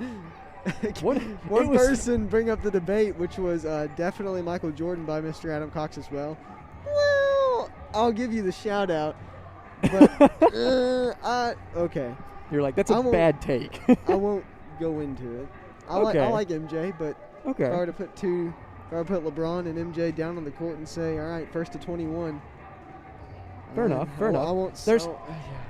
bring up the debate, which was definitely Michael Jordan by Mr. Adam Cox as well. Well, I'll give you the shout out. But okay. You're like, that's a bad take. I won't go into it. I like MJ, but if I were to put LeBron and MJ down on the court and say, all right, first to 21. Fair enough. I won't.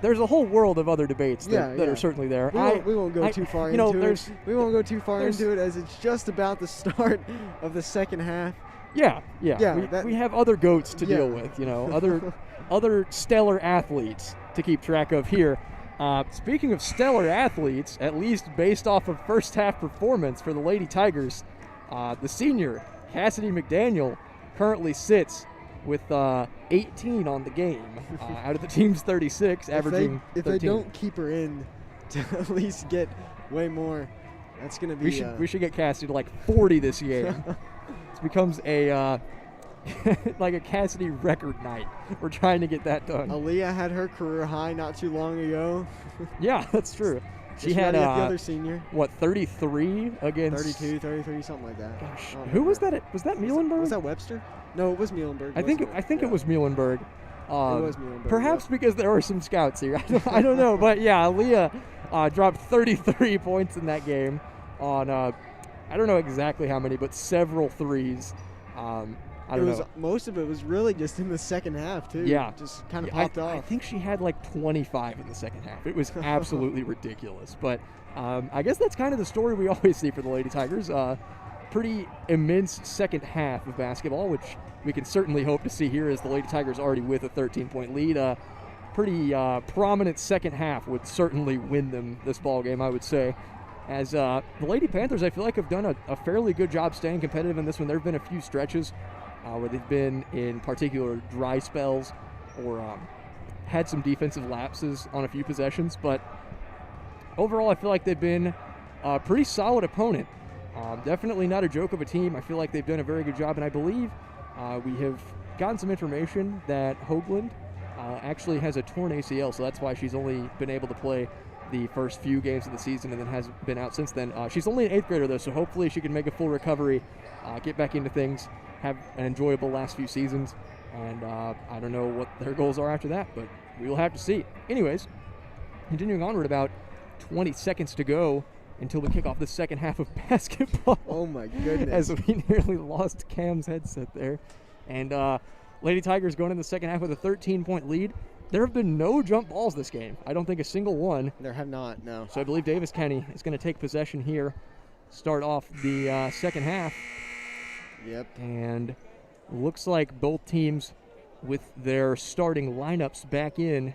There's a whole world of other debates that are certainly there. We won't go too far into it. We won't go too far into it, as it's just about the start of the second half. Yeah. We have other goats to deal with, other stellar athletes to keep track of here. Speaking of stellar athletes, at least based off of first half performance for the Lady Tigers, the senior, Cassidy McDaniel, currently sits with 18 on the game out of the team's 36, averaging 13. If they don't keep her in to at least get way more, that's going to be... We should get Cassidy to like 40 this game. It becomes a... like a Cassidy record night. We're trying to get that done. Aaliyah had her career high not too long ago. Yeah, that's true. She had the other senior. 33 against 32, 33, something like that. Gosh, who was that? Was that Muhlenberg? Was that Webster? No, it was Muhlenberg. I think it was Muhlenberg. It was Muhlenberg. Perhaps because there were some scouts here. I don't know, but yeah, Aaliyah dropped 33 points in that game on I don't know exactly how many, but several threes. I don't know. Most of it was really just in the second half, too. Yeah. Just kind of popped off. I think she had like 25 in the second half. It was absolutely ridiculous. But I guess that's kind of the story we always see for the Lady Tigers. Pretty immense second half of basketball, which we can certainly hope to see here as the Lady Tigers already with a 13-point lead. Pretty prominent second half would certainly win them this ball game, I would say. As the Lady Panthers, I feel like, have done a fairly good job staying competitive in this one. There have been a few stretches where they've been in particular dry spells or had some defensive lapses on a few possessions. But overall, I feel like they've been a pretty solid opponent. Definitely not a joke of a team. I feel like they've done a very good job, and I believe we have gotten some information that Hoagland actually has a torn ACL, so that's why she's only been able to play the first few games of the season and then has been out since then. She's only an 8th grader, though, so hopefully she can make a full recovery, get back into things, have an enjoyable last few seasons, and I don't know what their goals are after that, but we will have to see. Anyways, continuing onward, about 20 seconds to go until we kick off the second half of basketball. Oh, my goodness. As we nearly lost Cam's headset there. And Lady Tigers going in the second half with a 13-point lead. There have been no jump balls this game. I don't think a single one. There have not, no. So I believe Daviess County is going to take possession here, start off the second half. Yep. And looks like both teams with their starting lineups back in.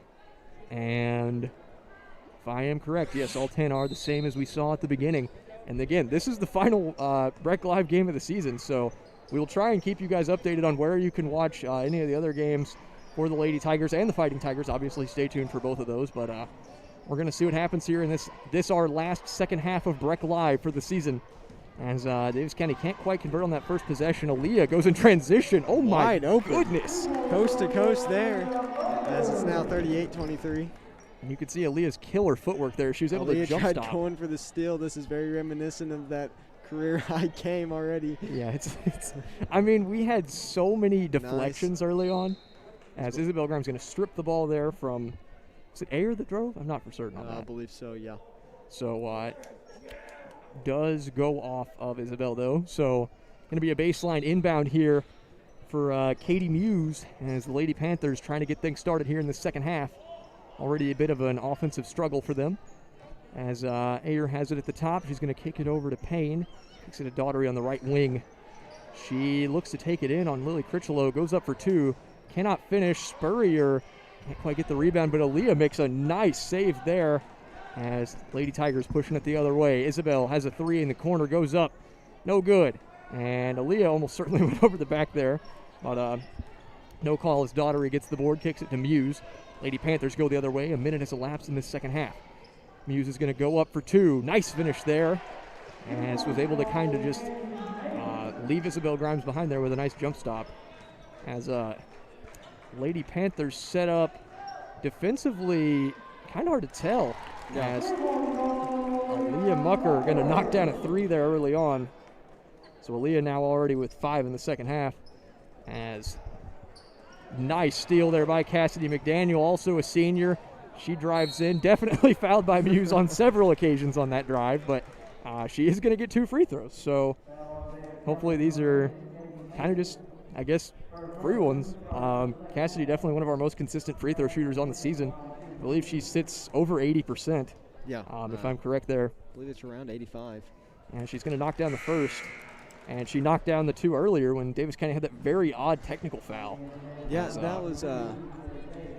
And if I am correct, yes, all 10 are the same as we saw at the beginning. And again, this is the final Breck Live game of the season, so we will try and keep you guys updated on where you can watch any of the other games for the Lady Tigers and the Fighting Tigers. Obviously, stay tuned for both of those, but we're going to see what happens here in this our last second half of Breck Live for the season. As Daviess County can't quite convert on that first possession. Aaliyah goes in transition. Oh, my goodness. Coast to coast there, as it's now 38-23. And you can see Aaliyah's killer footwork there. She was able to jump stop. Aaliyah tried going for the steal. This is very reminiscent of that career high game already. Yeah, it's I mean, we had so many deflections early on. As Isabel Graham's going to strip the ball there from, is it Ayer that drove? I'm not for certain on that. I believe so, yeah. So does go off of Isabel, though. So going to be a baseline inbound here for Katie Muse as the Lady Panthers trying to get things started here in the second half. Already a bit of an offensive struggle for them. As Ayer has it at the top, she's going to kick it over to Payne. Kicks it to Daughtery on the right wing. She looks to take it in on Lily Critchlow. Goes up for two. Cannot finish. Spurrier can't quite get the rebound, but Aaliyah makes a nice save there as Lady Tigers pushing it the other way. Isabel has a three in the corner. Goes up. No good. And Aaliyah almost certainly went over the back there. But no call as Daughtery gets the board. Kicks it to Muse. Lady Panthers go the other way. A minute has elapsed in this second half. Muse is going to go up for two. Nice finish there. As was able to kind of just leave Isabel Grimes behind there with a nice jump stop. As Lady Panthers set up defensively, kind of hard to tell. As Aaliyah Mucker going to knock down a three there early on. So Aaliyah now already with 5 in the second half. As nice steal there by Cassidy McDaniel, also a senior. She drives in, definitely fouled by Muse on several occasions on that drive, but she is going to get 2 free throws. So hopefully these are kind of just, I guess, free ones. Cassidy definitely one of our most consistent free throw shooters on the season. I believe she sits over 80%. Yeah. If I'm correct there. I believe it's around 85. And she's going to knock down the first. And she knocked down the 2 earlier when Davis kind of had that very odd technical foul. Yeah, that was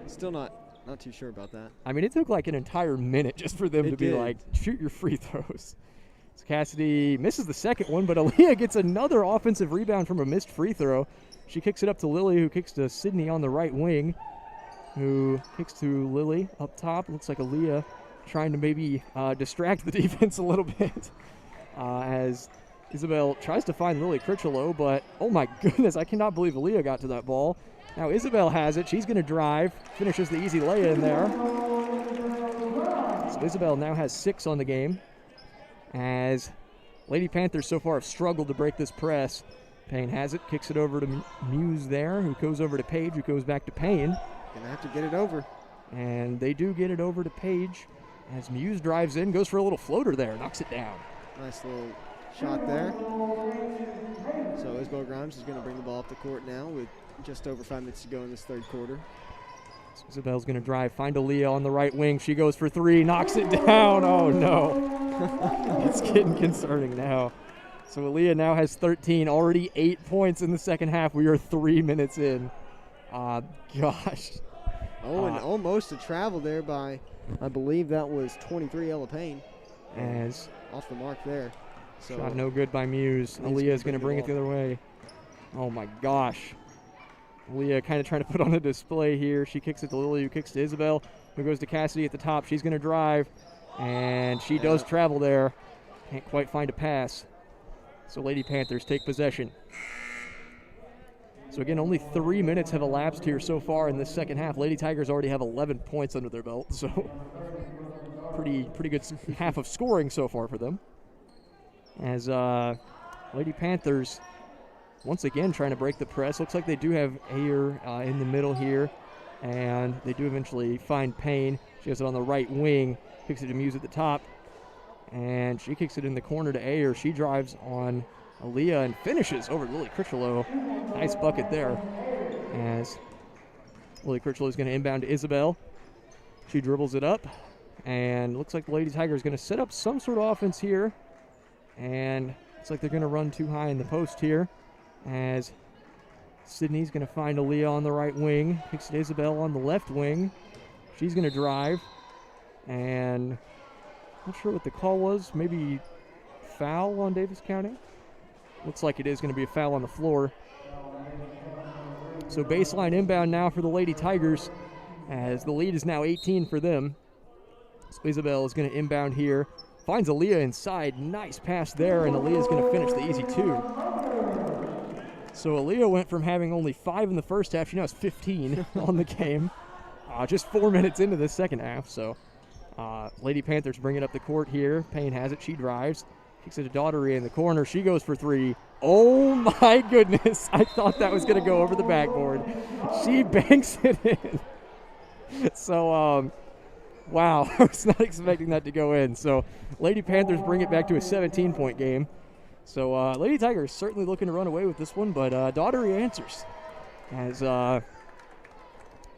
still not too sure about that. I mean, it took like an entire minute just for them to be like, shoot your free throws. So Cassidy misses the second one, but Aaliyah gets another offensive rebound from a missed free throw. She kicks it up to Lily, who kicks to Sydney on the right wing, who kicks to Lily up top. Looks like Aaliyah trying to maybe distract the defense a little bit as Isabel tries to find Lily Critchlow, but oh my goodness, I cannot believe Aaliyah got to that ball. Now Isabel has it. She's going to drive, finishes the easy lay-in there. So Isabel now has 6 on the game as Lady Panthers so far have struggled to break this press. Payne has it, kicks it over to Muse there, who goes over to Page, who goes back to Payne. Gonna have to get it over. And they do get it over to Page as Muse drives in, goes for a little floater there, knocks it down. Nice little shot there. So Isabel Grimes is going to bring the ball up the court now with just over 5 minutes to go in this third quarter. So Isabel's going to drive, find Aaliyah on the right wing. She goes for 3, knocks it down. Oh, no. It's getting concerning now. So Aaliyah now has 13, already 8 points in the second half. We are 3 minutes in. Gosh. Oh, and almost a travel there by, I believe that was 23, Ella Payne. As off the mark there. So shot no good by Muse. Aaliyah is going to bring it the other way. Oh, my gosh. Aaliyah kind of trying to put on a display here. She kicks it to Lily, who kicks to Isabel, who goes to Cassidy at the top. She's going to drive, and she does travel there. Can't quite find a pass. So Lady Panthers take possession. So again, only 3 minutes have elapsed here so far in this second half. Lady Tigers already have 11 points under their belt, so pretty good half of scoring so far for them. As Lady Panthers once again trying to break the press. Looks like they do have Ayer in the middle here, and they do eventually find Payne. She has it on the right wing, kicks it to Muse at the top, and she kicks it in the corner to Ayer. She drives on Aaliyah and finishes over Lily Critchlow. Nice bucket there. As Lily Critchlow is going to inbound to Isabel. She dribbles it up, and looks like the Lady Tiger is going to set up some sort of offense here. And looks like they're going to run too high in the post here. As Sydney's going to find Aaliyah on the right wing. Kicks to Isabel on the left wing. She's going to drive. And not sure what the call was. Maybe foul on Davis County. Looks like it is going to be a foul on the floor. So baseline inbound now for the Lady Tigers, as the lead is now 18 for them. So Isabel is going to inbound here. Finds Aaliyah inside. Nice pass there, and Aaliyah is going to finish the easy 2. So Aaliyah went from having only 5 in the first half. She now has 15 on the game. Just 4 minutes into the second half. So Lady Panthers bring it up the court here. Payne has it. She drives. Kicks it to Daughtery in the corner. She goes for 3. Oh, my goodness. I thought that was going to go over the backboard. She banks it in. So, wow. I was not expecting that to go in. So Lady Panthers bring it back to a 17-point game. So Lady Tigers certainly looking to run away with this one, but Daughtery answers. Has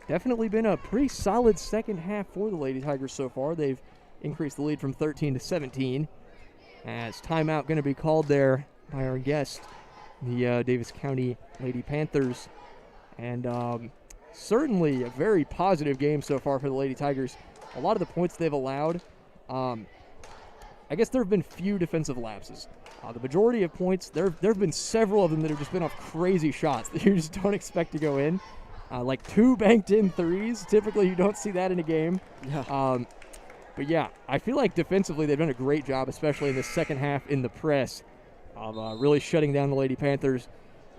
definitely been a pretty solid second half for the Lady Tigers so far. They've increased the lead from 13 to 17. As timeout going to be called there by our guest, the Daviess County Lady Panthers. And certainly a very positive game so far for the Lady Tigers. A lot of the points they've allowed, I guess there have been few defensive lapses. The majority of points, there have been several of them that have just been off crazy shots that you just don't expect to go in. Like 2 banked-in threes. Typically, you don't see that in a game. Yeah. But yeah, I feel like defensively they've done a great job, especially in the second half in the press, of really shutting down the Lady Panthers.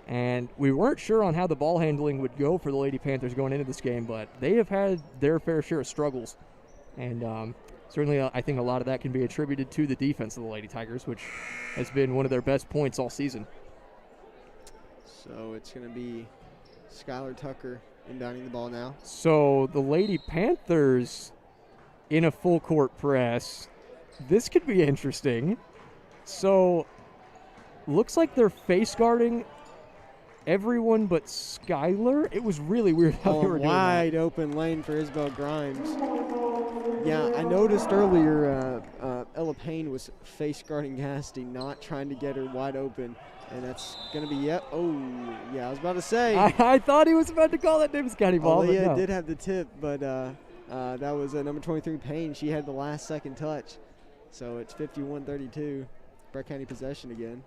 And we weren't sure on how the ball handling would go for the Lady Panthers going into this game, but they have had their fair share of struggles. And certainly I think a lot of that can be attributed to the defense of the Lady Tigers, which has been one of their best points all season. So it's going to be Skylar Tucker inbounding the ball now. So the Lady Panthers in a full court press. This could be interesting. So looks like they're face guarding everyone but Skylar. It was really weird how they were doing that. Wide open lane for Isabel Grimes. Yeah, I noticed earlier Ella Payne was face guarding Cassidy, not trying to get her wide open. And that's going to be, oh, yeah, I was about to say. I thought he was about to call that Daviess County ball. Aaliyah did have the tip, but that was number 23 Payne. She had the last second touch. So it's 51-32. Brett County possession again.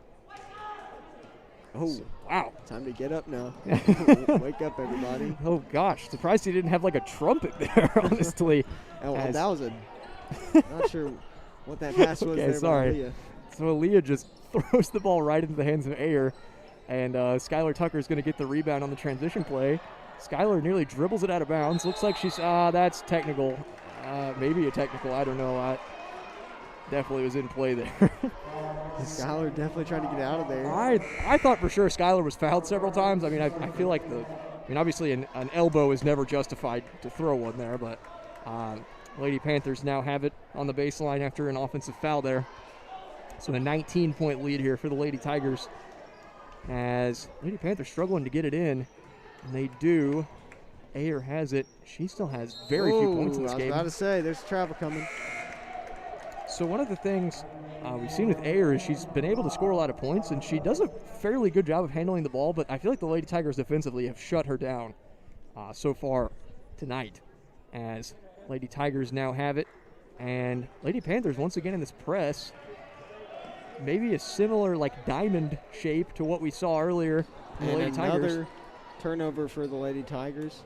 Oh, wow. Time to get up now. Wake up, everybody. Oh, gosh. Surprised he didn't have like a trumpet there, honestly. That was not sure what that pass was there. Sorry. By Aaliyah. So Aaliyah just throws the ball right into the hands of Ayer. And Skylar Tucker is going to get the rebound on the transition play. Skylar nearly dribbles it out of bounds. Looks like she's, that's technical. Maybe a technical, I don't know. Definitely was in play there. Skylar definitely trying to get out of there. I thought for sure Skylar was fouled several times. I mean, I feel like obviously an elbow is never justified to throw one there, but Lady Panthers now have it on the baseline after an offensive foul there. So a 19-point lead here for the Lady Tigers as Lady Panthers struggling to get it in, and they do. Ayer has it. She still has very few points in this game. I was about to say, there's travel coming. So one of the things we've seen with Ayer is she's been able to score a lot of points, and she does a fairly good job of handling the ball, but I feel like the Lady Tigers defensively have shut her down so far tonight, as Lady Tigers now have it. And Lady Panthers once again in this press, maybe a similar like diamond shape to what we saw earlier in the Lady Tigers. Another turnover for the Lady Tigers.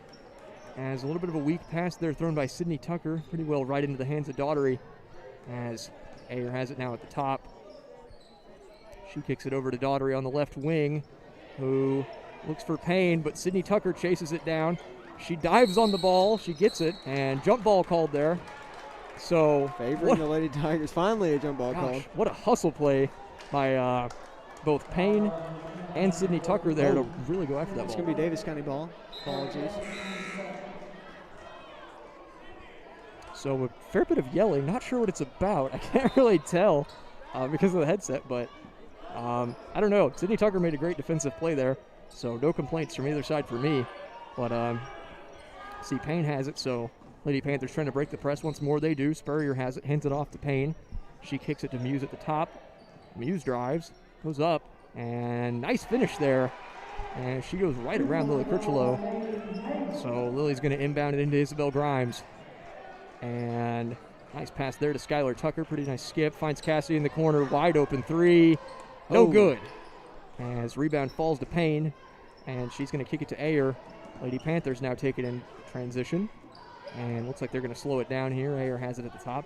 As a little bit of a weak pass there thrown by Sydney Tucker, pretty well right into the hands of Daughtery. As Ayer has it now at the top. She kicks it over to Daughtery on the left wing, who looks for Payne, but Sydney Tucker chases it down. She dives on the ball, she gets it, and jump ball called there. So favoring the Lady Tigers. Finally a jump ball called. What a hustle play by both Payne and Sydney Tucker there to really go after that ball. It's going to be Daviess County ball. Apologies. So a fair bit of yelling. Not sure what it's about. I can't really tell because of the headset, but I don't know. Sydney Tucker made a great defensive play there, so no complaints from either side for me. But see, Payne has it, so Lady Panthers trying to break the press once more. They do. Spurrier has it, hands it off to Payne. She kicks it to Muse at the top. Muse drives, goes up, and nice finish there. And she goes right around Lily Critchlow. So Lily's going to inbound it into Isabel Grimes. And nice pass there to Skylar Tucker. Pretty nice skip. Finds Cassidy in the corner. Wide open three. No good. As rebound falls to Payne. And she's going to kick it to Ayer. Lady Panthers now take it in transition. And looks like they're going to slow it down here. Ayer has it at the top.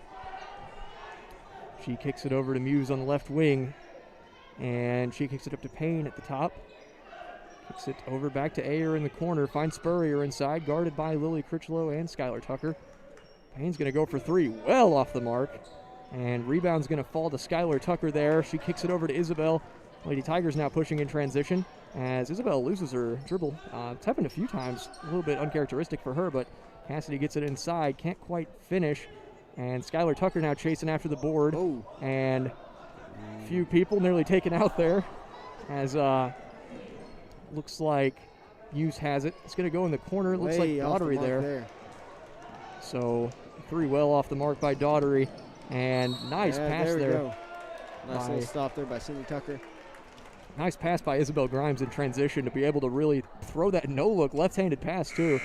She kicks it over to Muse on the left wing. And she kicks it up to Payne at the top. Kicks it over back to Ayer in the corner. Finds Spurrier inside. Guarded by Lily Critchlow and Skylar Tucker. Payne's going to go for three, well off the mark. And rebound's going to fall to Skylar Tucker there. She kicks it over to Isabel. Lady Tigers now pushing in transition as Isabel loses her dribble. It's happened a few times, a little bit uncharacteristic for her, but Cassidy gets it inside, can't quite finish. And Skylar Tucker now chasing after the board. And a few people nearly taken out there as looks like Muse has it. It's going to go in the corner. It looks like Daughtery there. So 3 well off the mark by Daughtery. And nice pass there. We go. Nice little stop there by Cindy Tucker. Nice pass by Isabel Grimes in transition to be able to really throw that no-look left-handed pass, too.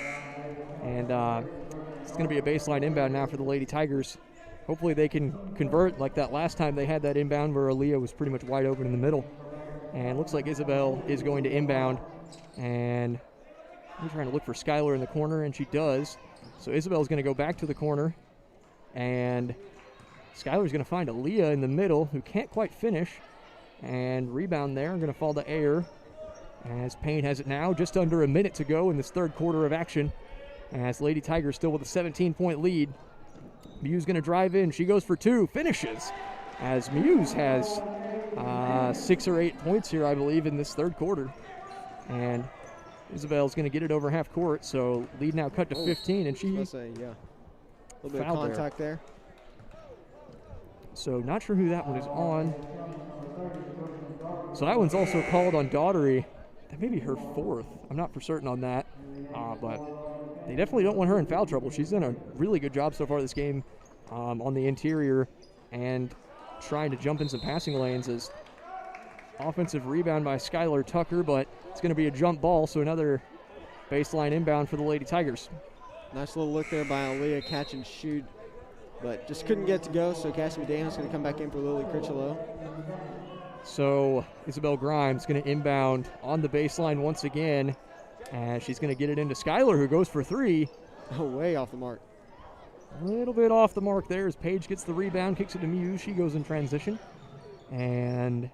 And it's going to be a baseline inbound now for the Lady Tigers. Hopefully they can convert like that last time they had that inbound where Aaliyah was pretty much wide open in the middle. And looks like Isabel is going to inbound. And I'm trying to look for Skylar in the corner, and she does. So Isabel's going to go back to the corner. And Skylar's going to find Aaliyah in the middle, who can't quite finish. And rebound there, going to fall to Ayer. As Payne has it now, just under a minute to go in this third quarter of action. As Lady Tigers still with a 17-point lead. Muse going to drive in. She goes for 2, finishes. As Muse has 6 or 8 points here, I believe, in this third quarter. And Isabel's going to get it over half court, so lead now cut to 15, and she a little bit of contact there. So not sure who that one is on. So that one's also called on Daughtery. That may be her 4th. I'm not for certain on that, but they definitely don't want her in foul trouble. She's done a really good job so far this game on the interior and trying to jump in some passing lanes. As offensive rebound by Skylar Tucker, but it's going to be a jump ball, so another baseline inbound for the Lady Tigers. Nice little look there by Aaliyah, catch and shoot, but just couldn't get to go, so Cassie McDaniel's going to come back in for Lily Critchlow. So Isabel Grimes going to inbound on the baseline once again, and she's going to get it into Skylar, who goes for 3. Oh, way off the mark. A little bit off the mark there as Paige gets the rebound, kicks it to Muse. She goes in transition and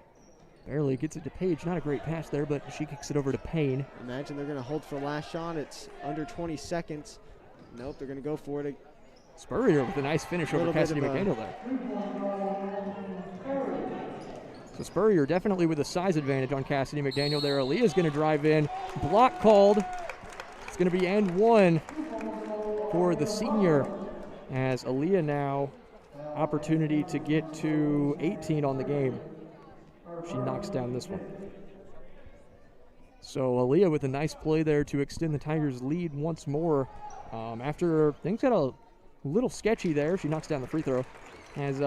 barely gets it to Paige. Not a great pass there, but she kicks it over to Payne. Imagine they're going to hold for last shot. It's under 20 seconds. Nope, they're going to go for it. Spurrier with a nice finish over Cassidy McDaniel there. So Spurrier definitely with a size advantage on Cassidy McDaniel there. Aaliyah's going to drive in. Block called. It's going to be end 1 for the senior, as Aaliyah now opportunity to get to 18 on the game. She knocks down this one. So Aaliyah with a nice play there to extend the Tigers' lead once more. After things got a little sketchy there, she knocks down the free throw. As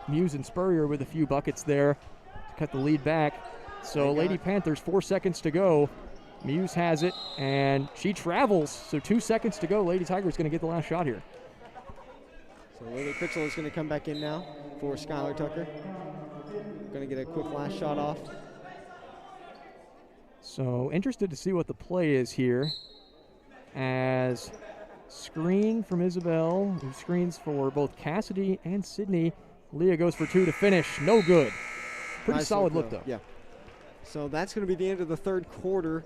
Muse and Spurrier with a few buckets there to cut the lead back. So Lady Panthers, 4 seconds to go. Muse has it, and she travels. So 2 seconds to go. Lady Tigers going to get the last shot here. So Lily Critchlow is going to come back in now for Skylar Tucker. Going to get a quick last shot off. So interested to see what the play is here. As screen from Isabel, who screens for both Cassidy and Sydney. Leah goes for 2 to finish. No good. Pretty nice solid look, though. Yeah. So that's going to be the end of the third quarter.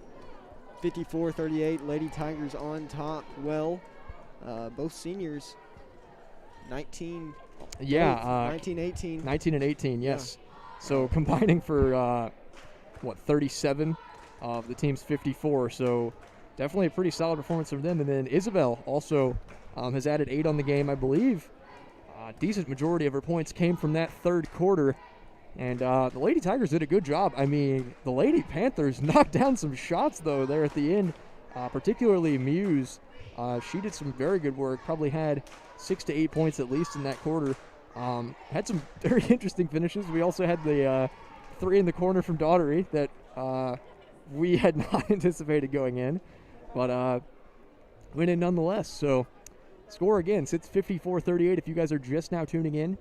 54-38. Lady Tigers on top. Well, both seniors, 19. Yeah. 19-18. 19 and 18, yes. Yeah. So combining for, 37 of the team's 54. So definitely a pretty solid performance from them. And then Isabel also has added 8 on the game, I believe. Decent majority of her points came from that third quarter. And the Lady Tigers did a good job. I mean, the Lady Panthers knocked down some shots, though, there at the end, particularly Muse. She did some very good work, probably had 6 to 8 points at least in that quarter. Had some very interesting finishes. We also had the 3 in the corner from Daughtery that we had not anticipated going in, but went in nonetheless. So score again sits 54-38 if you guys are just now tuning in.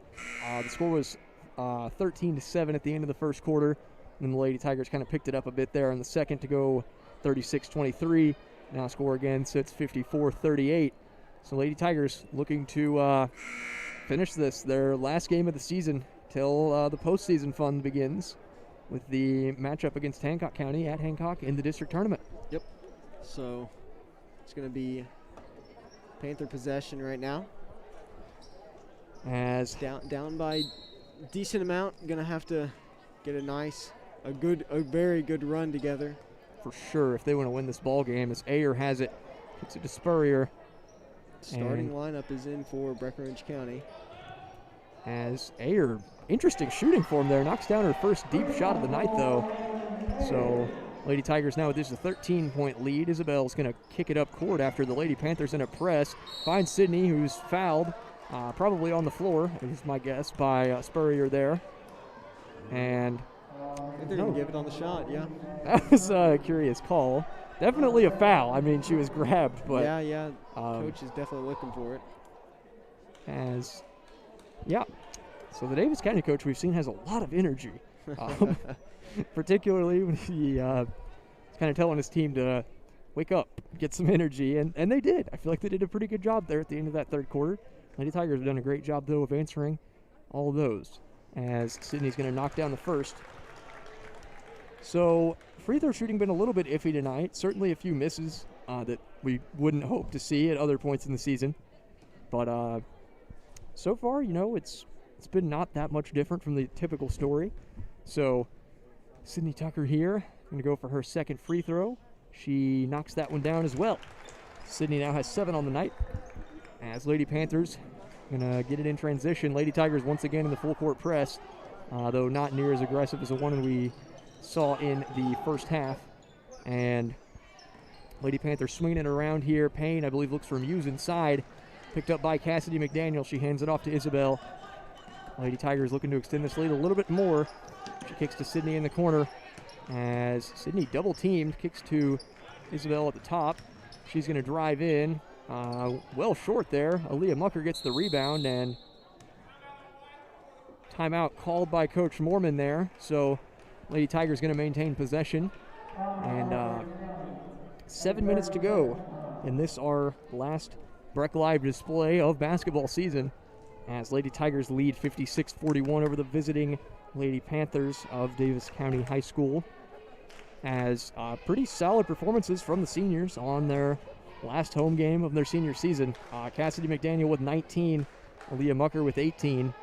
The score was 13-7 at the end of the first quarter, and then the Lady Tigers kind of picked it up a bit there in the second to go 36-23. Now score again sits 54-38. So Lady Tigers looking to finish this, their last game of the season till the postseason fun begins with the matchup against Hancock County at Hancock in the district tournament. Yep. So it's going to be Panther possession right now. As down by decent amount, going to have to get a very good run together. For sure, if they want to win this ball game, as Ayer has it, kicks it to Spurrier. Starting lineup is in for Breckinridge County. As Ayer, interesting shooting form there, knocks down her first deep shot of the night, though. So Lady Tigers now with this a 13-point lead. Isabel's going to kick it up court after the Lady Panthers in a press. Finds Sydney, who's fouled, probably on the floor, is my guess, by Spurrier there. And I think they're going to give it on the shot, yeah. That was a curious call. Definitely a foul. I mean, she was grabbed, but yeah. Coach is definitely looking for it. So the Daviess County coach we've seen has a lot of energy, particularly when he kind of telling his team to wake up, get some energy, and they did. I feel like they did a pretty good job there at the end of that third quarter. Lady Tigers have done a great job, though, of answering all of those, as Sydney's going to knock down the first. So free throw shooting been a little bit iffy tonight. Certainly a few misses that we wouldn't hope to see at other points in the season. But so far, it's been not that much different from the typical story. So Sydney Tucker here going to go for her second free throw. She knocks that one down as well. Sydney now has 7 on the night. As Lady Panthers going to get it in transition. Lady Tigers once again in the full court press, though not near as aggressive as the one we saw in the first half. And Lady Panthers swinging it around here. Payne, I believe, looks for Muse inside. Picked up by Cassidy McDaniel. She hands it off to Isabel. Lady Tigers looking to extend this lead a little bit more. She kicks to Sydney in the corner. As Sydney double-teamed, kicks to Isabel at the top. She's going to drive in. Well short there. Aaliyah Mucker gets the rebound, and timeout called by Coach Mormon there. So Lady Tigers going to maintain possession. And 7 minutes to go in this, our last Breck Live display of basketball season, as Lady Tigers lead 56-41 over the visiting Lady Panthers of Daviess County High School. As pretty solid performances from the seniors on their last home game of their senior season. Cassidy McDaniel with 19, Aaliyah Mucker with 18,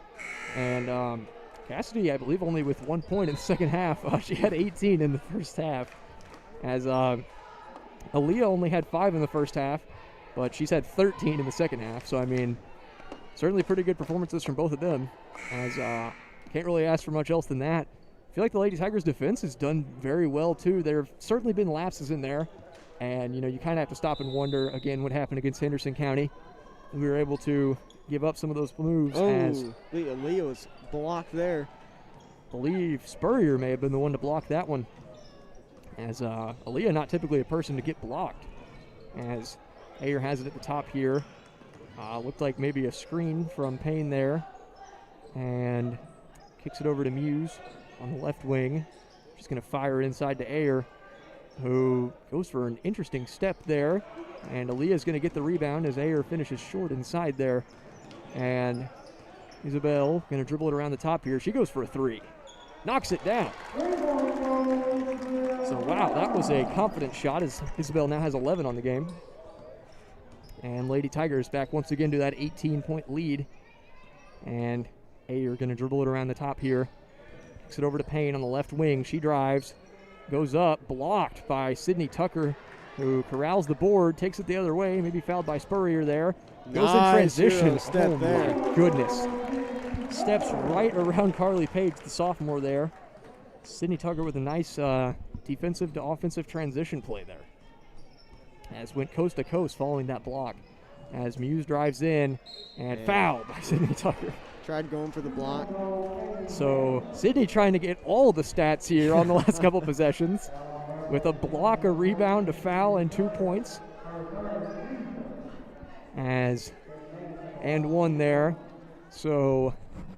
and Cassidy, I believe, only with 1 point in the second half. She had 18 in the first half, as Aaliyah only had 5 in the first half, but she's had 13 in the second half. So, I mean, certainly pretty good performances from both of them, as can't really ask for much else than that. I feel like the Lady Tigers defense has done very well, too. There have certainly been lapses in there, and, you kind of have to stop and wonder, again, what happened against Henderson County. We were able to give up some of those moves. As Aaliyah was blocked there. I believe Spurrier may have been the one to block that one, as Aaliyah not typically a person to get blocked, as Ayer has it at the top here. Looked like maybe a screen from Payne there, and kicks it over to Muse on the left wing. She's going to fire inside to Ayer, who goes for an interesting step there, and Aaliyah's going to get the rebound as Ayer finishes short inside there. And Isabel going to dribble it around the top here. She goes for a 3. Knocks it down. So, wow, that was a confident shot, as Isabel now has 11 on the game. And Lady Tigers back once again to that 18-point lead. And Ayer going to dribble it around the top here. Kicks it over to Payne on the left wing. She drives, goes up, blocked by Sydney Tucker, who corrals the board, takes it the other way, maybe fouled by Spurrier there. Goes in transition. Step there. My goodness. Steps right around Carly Page, the sophomore there. Sydney Tucker with a nice defensive to offensive transition play there, as went coast to coast following that block, as Muse drives in and fouled by Sydney Tucker. Tried going for the block. So Sydney trying to get all the stats here on the last couple possessions, with a block, a rebound, a foul, and 2 points. And one there. So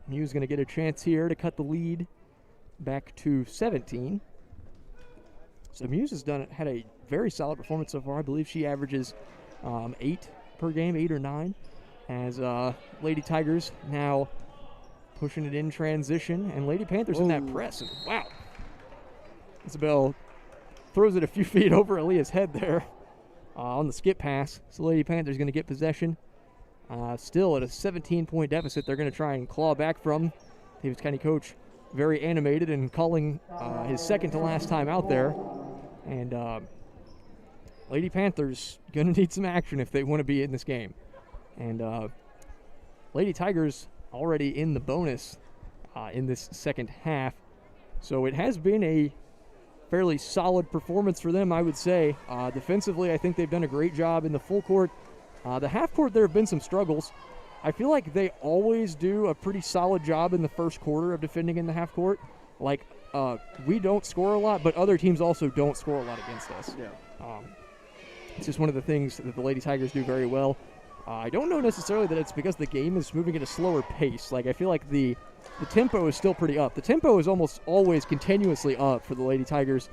Muse going to get a chance here to cut the lead back to 17. So Muse has had a very solid performance so far. I believe she averages 8 per game, 8 or 9. As Lady Tigers now pushing it in transition, and Lady Panthers in that press. And wow, Isabel throws it a few feet over Aaliyah's head there on the skip pass. So Lady Panthers going to get possession. Still at a 17-point deficit, they're going to try and claw back from. Daviess County coach very animated and calling his second to last time out there. And Lady Panthers going to need some action if they want to be in this game. And Lady Tigers already in the bonus in this second half. So it has been a fairly solid performance for them, I would say. Defensively, I think they've done a great job in the full court. The half court, there have been some struggles. I feel like they always do a pretty solid job in the first quarter of defending in the half court. Like, we don't score a lot, but other teams also don't score a lot against us. Yeah. It's just one of the things that the Lady Tigers do very well. I don't know necessarily that it's because the game is moving at a slower pace. Like, I feel like the tempo is still pretty up. The tempo is almost always continuously up for the Lady Tigers.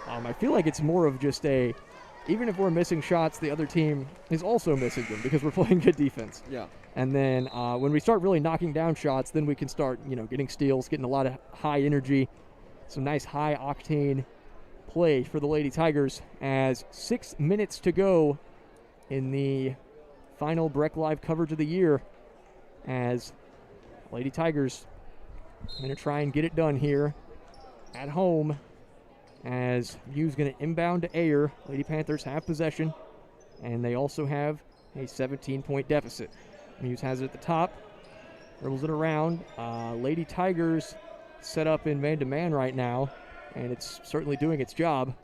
I feel like it's more of just even if we're missing shots, the other team is also missing them because we're playing good defense. Yeah. And then when we start really knocking down shots, then we can start, getting steals, getting a lot of high energy, some nice high octane play for the Lady Tigers as 6 minutes to go in the final Breck Live coverage of the year, as Lady Tigers are going to try and get it done here at home, as Mew's going to inbound to Ayer. Lady Panthers have possession, and they also have a 17-point deficit. Muse has it at the top, dribbles it around. Lady Tigers set up in man-to-man right now, and it's certainly doing its job,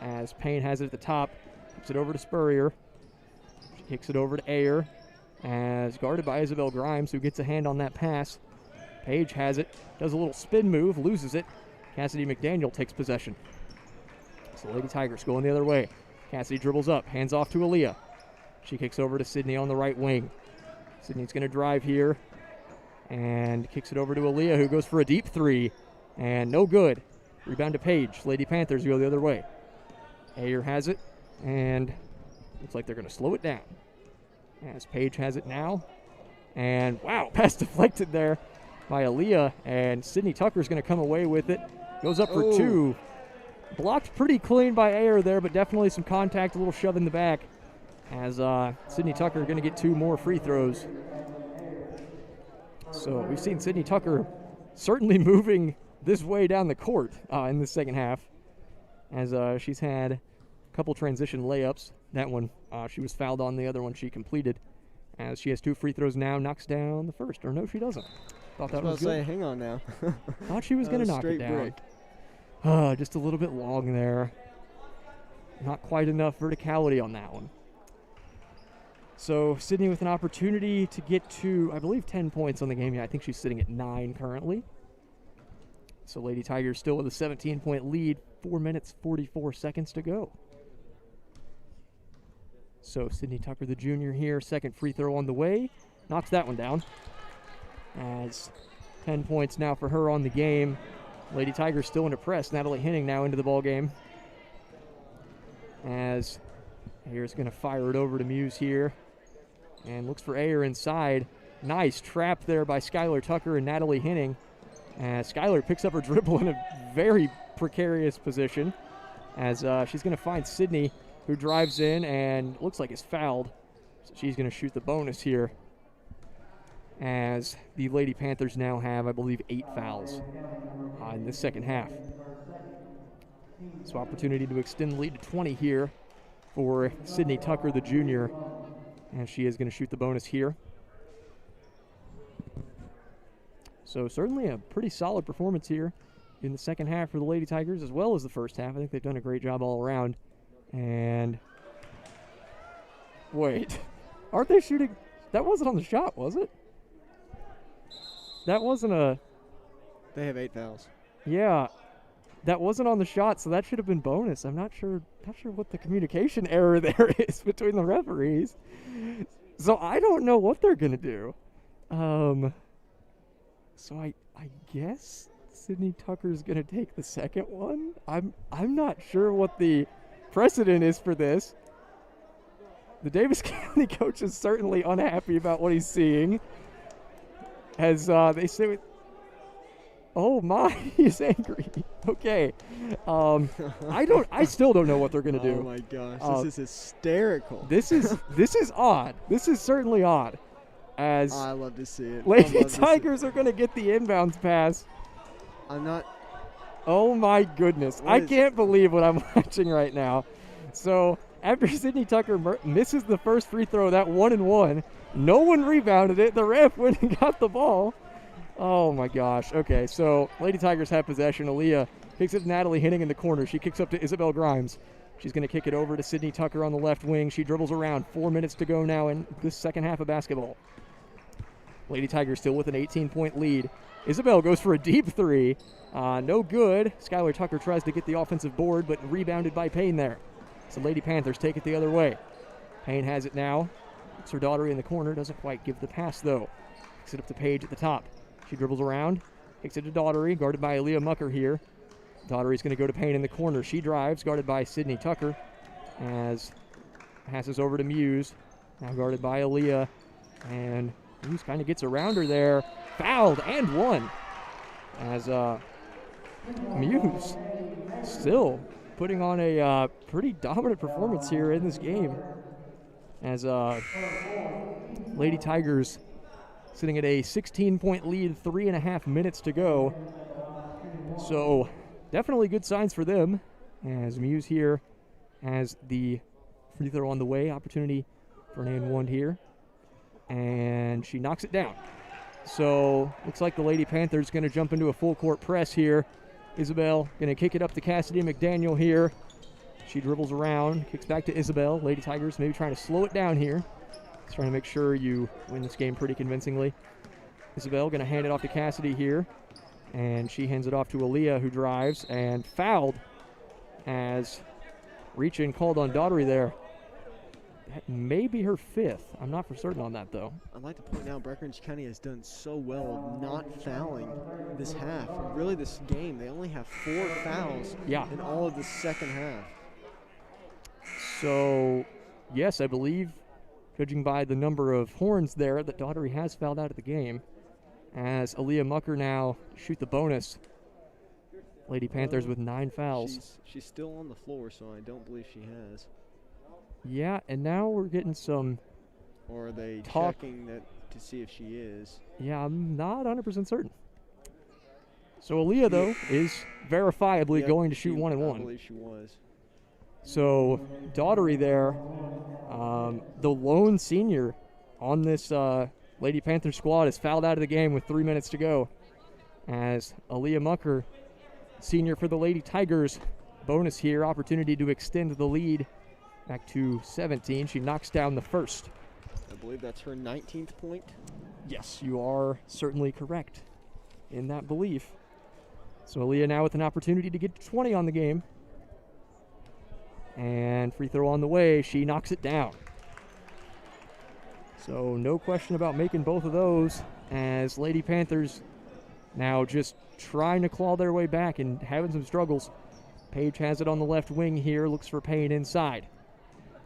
as Payne has it at the top, kicks it over to Spurrier. She kicks it over to Ayer, as guarded by Isabel Grimes, who gets a hand on that pass. Page has it, does a little spin move, loses it. Cassidy McDaniel takes possession. So Lady Tigers going the other way. Cassidy dribbles up, hands off to Aaliyah. She kicks over to Sydney on the right wing. Sydney's going to drive here and kicks it over to Aaliyah, who goes for a deep three, and no good. Rebound to Page. Lady Panthers go the other way. Ayer has it, and looks like they're going to slow it down. As Page has it now, and wow, pass deflected there by Aaliyah, and Sydney Tucker's going to come away with it. Goes up for two. Blocked pretty clean by Ayer there, but definitely some contact, a little shove in the back, as Sydney Tucker going to get 2 more free throws. So we've seen Sydney Tucker certainly moving this way down the court in the second half, as she's had a couple transition layups. That one she was fouled on, the other one she completed, as she has 2 free throws now, knocks down the first. Or no, she doesn't. Thought that was good. Say, hang on now. Thought she was going to knock it down. Just a little bit long there. Not quite enough verticality on that one. So Sydney with an opportunity to get to, I believe, 10 points on the game. Yeah, I think she's sitting at 9 currently. So Lady Tigers still with a 17-point lead, 4 minutes, 44 seconds to go. So Sydney Tucker, the junior here, second free throw on the way. Knocks that one down. As 10 points now for her on the game. Lady Tigers still in a press. Natalie Henning now into the ball game. As Ayer's going to fire it over to Muse here. And looks for Ayer inside. Nice trap there by Skylar Tucker and Natalie Henning. Skylar picks up her dribble in a very precarious position, as she's going to find Sydney, who drives in and looks like is fouled. So she's going to shoot the bonus here, as the Lady Panthers now have, I believe, 8 fouls in the second half. So opportunity to extend the lead to 20 here for Sydney Tucker, the junior, and she is going to shoot the bonus here. So certainly a pretty solid performance here in the second half for the Lady Tigers, as well as the first half. I think they've done a great job all around. And wait, aren't they shooting? That wasn't on the shot, was it? That wasn't a... They have 8 fouls. Yeah, that wasn't on the shot, so that should have been bonus. I'm not sure what the communication error there is between the referees. So I don't know what they're going to do. So I guess Sydney Tucker's going to take the second one. I'm not sure what the precedent is for this. The Davis County coach is certainly unhappy about what he's seeing. As they say, oh my, he's angry. Okay. I still don't know what they're going to do. Oh my gosh, this is hysterical. This is odd. This is certainly odd. As I love to see it. Lady Tigers are going to get the inbounds pass. I'm not. Oh my goodness. I can't believe what I'm watching right now. So after Sydney Tucker misses the first free throw, that 1-and-1, no one rebounded it. The ref went and got the ball. Oh my gosh. Okay, so Lady Tigers have possession. Aaliyah Kicks it to Natalie Henning in the corner. She kicks up to Isabel Grimes. She's going to kick it over to Sydney Tucker on the left wing. She dribbles around. 4 minutes to go now in this second half of basketball. Lady Tigers still with an 18-point lead. Isabel goes for a deep three. No good. Skylar Tucker tries to get the offensive board, but rebounded by Payne there. So Lady Panthers take it the other way. Payne has it now. It's her Daughtery in the corner. Doesn't quite give the pass, though. Kicks it up to Paige at the top. She dribbles around. Kicks it to Daughtery, guarded by Aaliyah Mucker here. Daughtery's going to go to Payne in the corner. She drives, guarded by Sydney Tucker. As passes over to Muse. Now guarded by Aaliyah. And Muse kind of gets around her there. Fouled and won. As Muse still putting on a pretty dominant performance here in this game. As Lady Tigers sitting at a 16-point lead, 3.5 minutes to go. So definitely good signs for them. As Muse here has the free throw on the way. Opportunity for an and one here. And she knocks it down. So looks like the Lady Panthers going to jump into a full court press here. Isabel going to kick it up to Cassidy McDaniel here. She dribbles around, kicks back to Isabel. Lady Tigers maybe trying to slow it down here. Just trying to make sure you win this game pretty convincingly. Isabel going to hand it off to Cassidy here. And she hands it off to Aaliyah, who drives and fouled as reach-in called on Daughtery there. That may be her fifth. I'm not for certain on that, though. I'd like to point out Breckinridge County has done so well not fouling this half. Really, this game, they only have 4 fouls in all of the second half. So, yes, I believe, judging by the number of horns there, that Daughtery has fouled out of the game. As Aaliyah Mucker now shoot the bonus. Lady Panthers with 9 fouls. She's still on the floor, so I don't believe she has. Yeah, and now we're getting some Or are they checking that to see if she is? Yeah, I'm not 100% certain. So Aaliyah, though, is verifiably going to shoot 1 and 1. I believe she was. So Daughtery there, the lone senior on this Lady Panther squad, is fouled out of the game with 3 minutes to go. As Aaliyah Mucker, senior for the Lady Tigers, bonus here, opportunity to extend the lead back to 17. She knocks down the first. I believe that's her 19th point. Yes, you are certainly correct in that belief. So Aaliyah now with an opportunity to get to 20 on the game. And free throw on the way. She knocks it down. So no question about making both of those, as Lady Panthers now just trying to claw their way back and having some struggles. Paige has it on the left wing here, looks for Payne inside.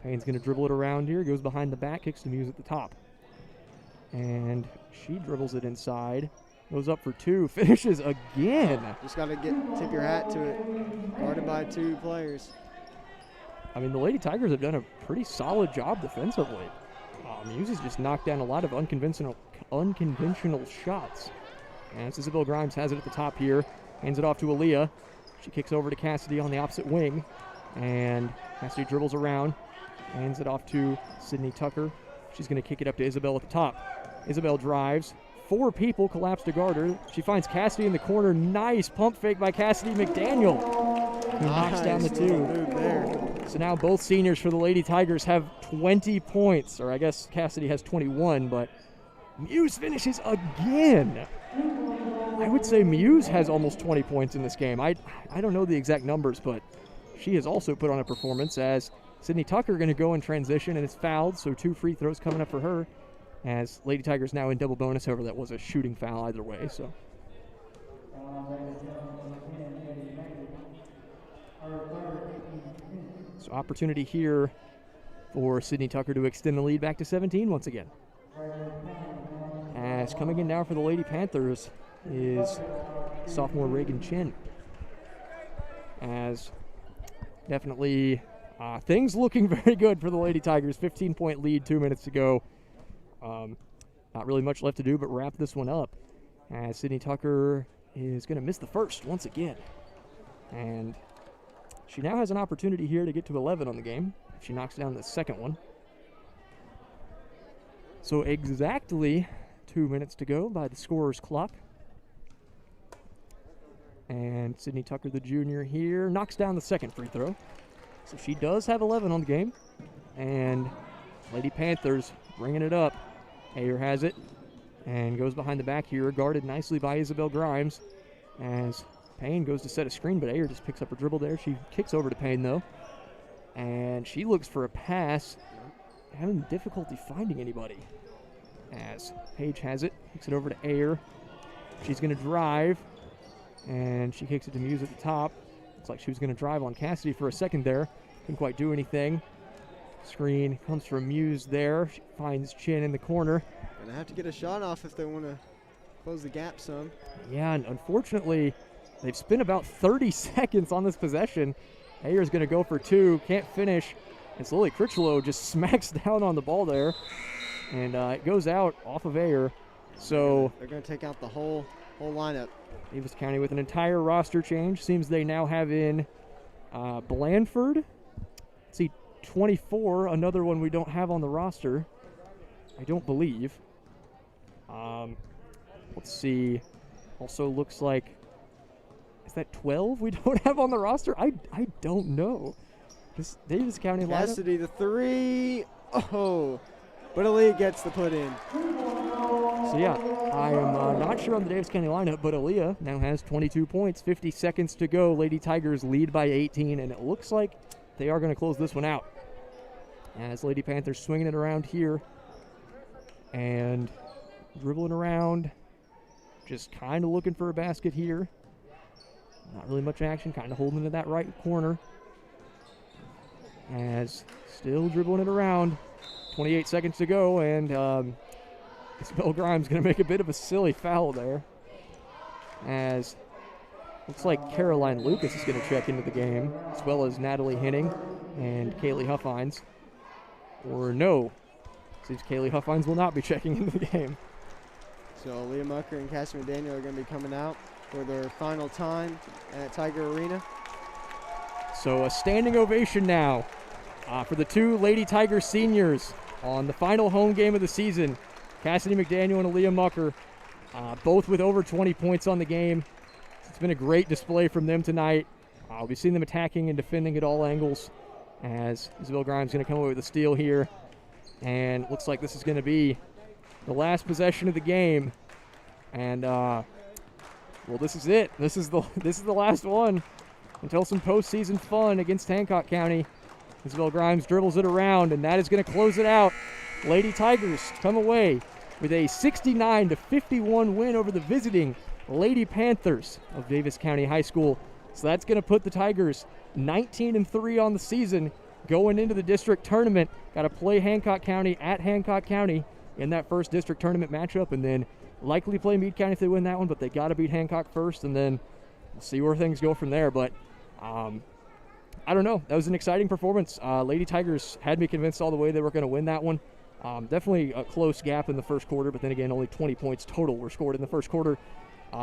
Payne's going to dribble it around here, goes behind the back, kicks to Muse at the top. And she dribbles it inside, goes up for 2, finishes again. Just got to tip your hat to it. Guarded by 2 players. I mean, the Lady Tigers have done a pretty solid job defensively. Muse has just knocked down a lot of unconventional shots. And Isabel Grimes has it at the top here, hands it off to Aaliyah. She kicks over to Cassidy on the opposite wing, and Cassidy dribbles around, hands it off to Sydney Tucker. She's going to kick it up to Isabel at the top. Isabel drives. 4 people collapse to guard her. She finds Cassidy in the corner. Nice pump fake by Cassidy McDaniel, who knocks down the 2. So now both seniors for the Lady Tigers have 20 points, or I guess Cassidy has 21, but Muse finishes again. I would say Muse has almost 20 points in this game. I don't know the exact numbers, but she has also put on a performance, as Sydney Tucker going to go in transition and is fouled, so 2 free throws coming up for her, as Lady Tigers now in double bonus. However, that was a shooting foul either way. So opportunity here for Sydney Tucker to extend the lead back to 17 once again. As coming in now for the Lady Panthers is sophomore Reagan Chin. As definitely things looking very good for the Lady Tigers. 15-point lead, 2 minutes to go. Not really much left to do but wrap this one up, as Sydney Tucker is going to miss the first once again. And she now has an opportunity here to get to 11 on the game if she knocks down the second one. So exactly 2 minutes to go by the scorer's clock. And And Sydney Tucker, the junior here, knocks down the second free throw. So she does have 11 on the game. And Lady Panthers bringing it up. Ayer has it and goes behind the back here, guarded nicely by Isabel Grimes. As Payne goes to set a screen, but Ayer just picks up her dribble there. She kicks over to Payne, though. And she looks for a pass, having difficulty finding anybody. As Paige has it, kicks it over to Ayer. She's going to drive, and she kicks it to Muse at the top. Looks like she was going to drive on Cassidy for a second there. Couldn't quite do anything. Screen comes from Muse there. She finds Chin in the corner. Gonna have to get a shot off if they want to close the gap some. Yeah, and unfortunately, they've spent about 30 seconds on this possession. Ayer's going to go for two, can't finish. And slowly Critchlow just smacks down on the ball there. And it goes out off of Ayer. So they're going to take out the whole lineup. Davis County with an entire roster change. Seems they now have in Blandford. Let's see, 24, another one we don't have on the roster, I don't believe. Let's see. Also looks like, is that 12 we don't have on the roster? I don't know. This Davis County lineup. Cassidy, the three. Oh, but Aaliyah gets the put in. So yeah, I am not sure on the Davis County lineup, but Aaliyah now has 22 points, 50 seconds to go. Lady Tigers lead by 18, and it looks like they are going to close this one out. As Lady Panthers swinging it around here and dribbling around, just kind of looking for a basket here. Not really much action, kind of holding to that right corner. As still dribbling it around, 28 seconds to go, and Isabel Grimes going to make a bit of a silly foul there. As looks like Caroline Lucas is going to check into the game, as well as Natalie Henning and Kaylee Huffines. Or no, seems Kaylee Huffines will not be checking into the game. So Leah Mucker and Cassie McDaniel are going to be coming out for their final time at Tiger Arena. So a standing ovation now for the two Lady Tiger seniors on the final home game of the season. Cassidy McDaniel and Aaliyah Mucker, both with over 20 points on the game. It's been a great display from them tonight. We've seen them attacking and defending at all angles. As Isabel Grimes going to come away with a steal here. And looks like this is going to be the last possession of the game. And, well, this is it. This is the last one until some postseason fun against Hancock County. Isabel Grimes dribbles it around, and that is going to close it out. Lady Tigers come away with a 69-51 win over the visiting Lady Panthers of Davis County High School. So that's going to put the Tigers 19-3 on the season going into the district tournament. Got to play Hancock County at Hancock County in that first district tournament matchup, and then likely play Meade County if they win that one, but they got to beat Hancock first, and then we'll see where things go from there. But I don't know. That was an exciting performance. Lady Tigers had me convinced all the way they were going to win that one. Definitely a close gap in the first quarter, but then again, only 20 points total were scored in the first quarter.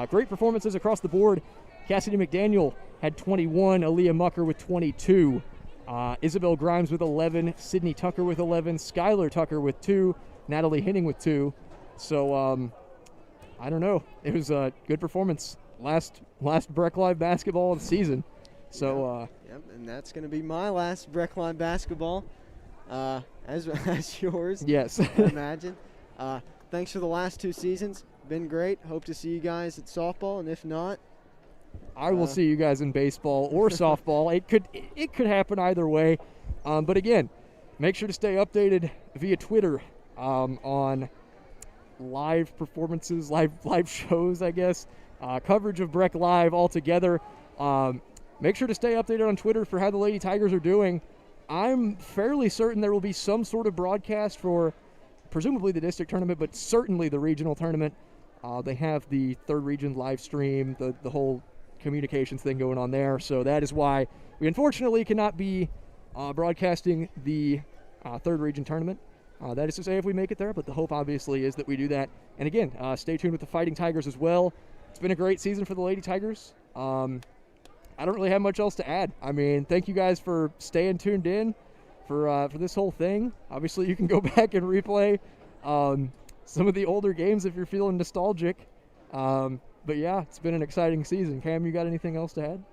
Great performances across the board. Cassidy McDaniel had 21, Aaliyah Mucker with 22, Isabel Grimes with 11, Sydney Tucker with 11, Skylar Tucker with 2, Natalie Henning with 2. So, I don't know. It was a good performance. Last Breck Live basketball of the season. So, yep, and that's going to be my last Breck Live basketball, as yours. Yes. I imagine. Thanks for the last 2 seasons. Been great. Hope to see you guys at softball, and if not, I will see you guys in baseball or softball. It could happen either way. But again, make sure to stay updated via Twitter on live performances, live shows, I guess, coverage of Breck Live altogether. Make sure to stay updated on Twitter for how the Lady Tigers are doing. I'm fairly certain there will be some sort of broadcast for presumably the district tournament, but certainly the regional tournament. They have the 3rd region live stream, the whole communications thing going on there. So that is why we unfortunately cannot be broadcasting the 3rd region tournament. That is to say if we make it there, but the hope obviously is that we do that. And again, stay tuned with the Fighting Tigers as well. It's been a great season for the Lady Tigers. I don't really have much else to add. I mean, thank you guys for staying tuned in for this whole thing. Obviously, you can go back and replay some of the older games if you're feeling nostalgic. But yeah, it's been an exciting season. Cam, you got anything else to add?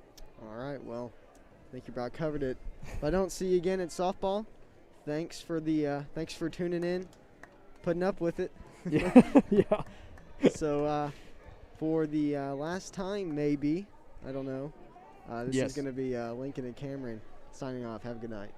All right, well, I think you about covered it. If I don't see you again at softball, thanks for tuning in, putting up with it. Yeah. Yeah. So for the last time, maybe, I don't know, this is going to be Lincoln and Cameron signing off. Have a good night.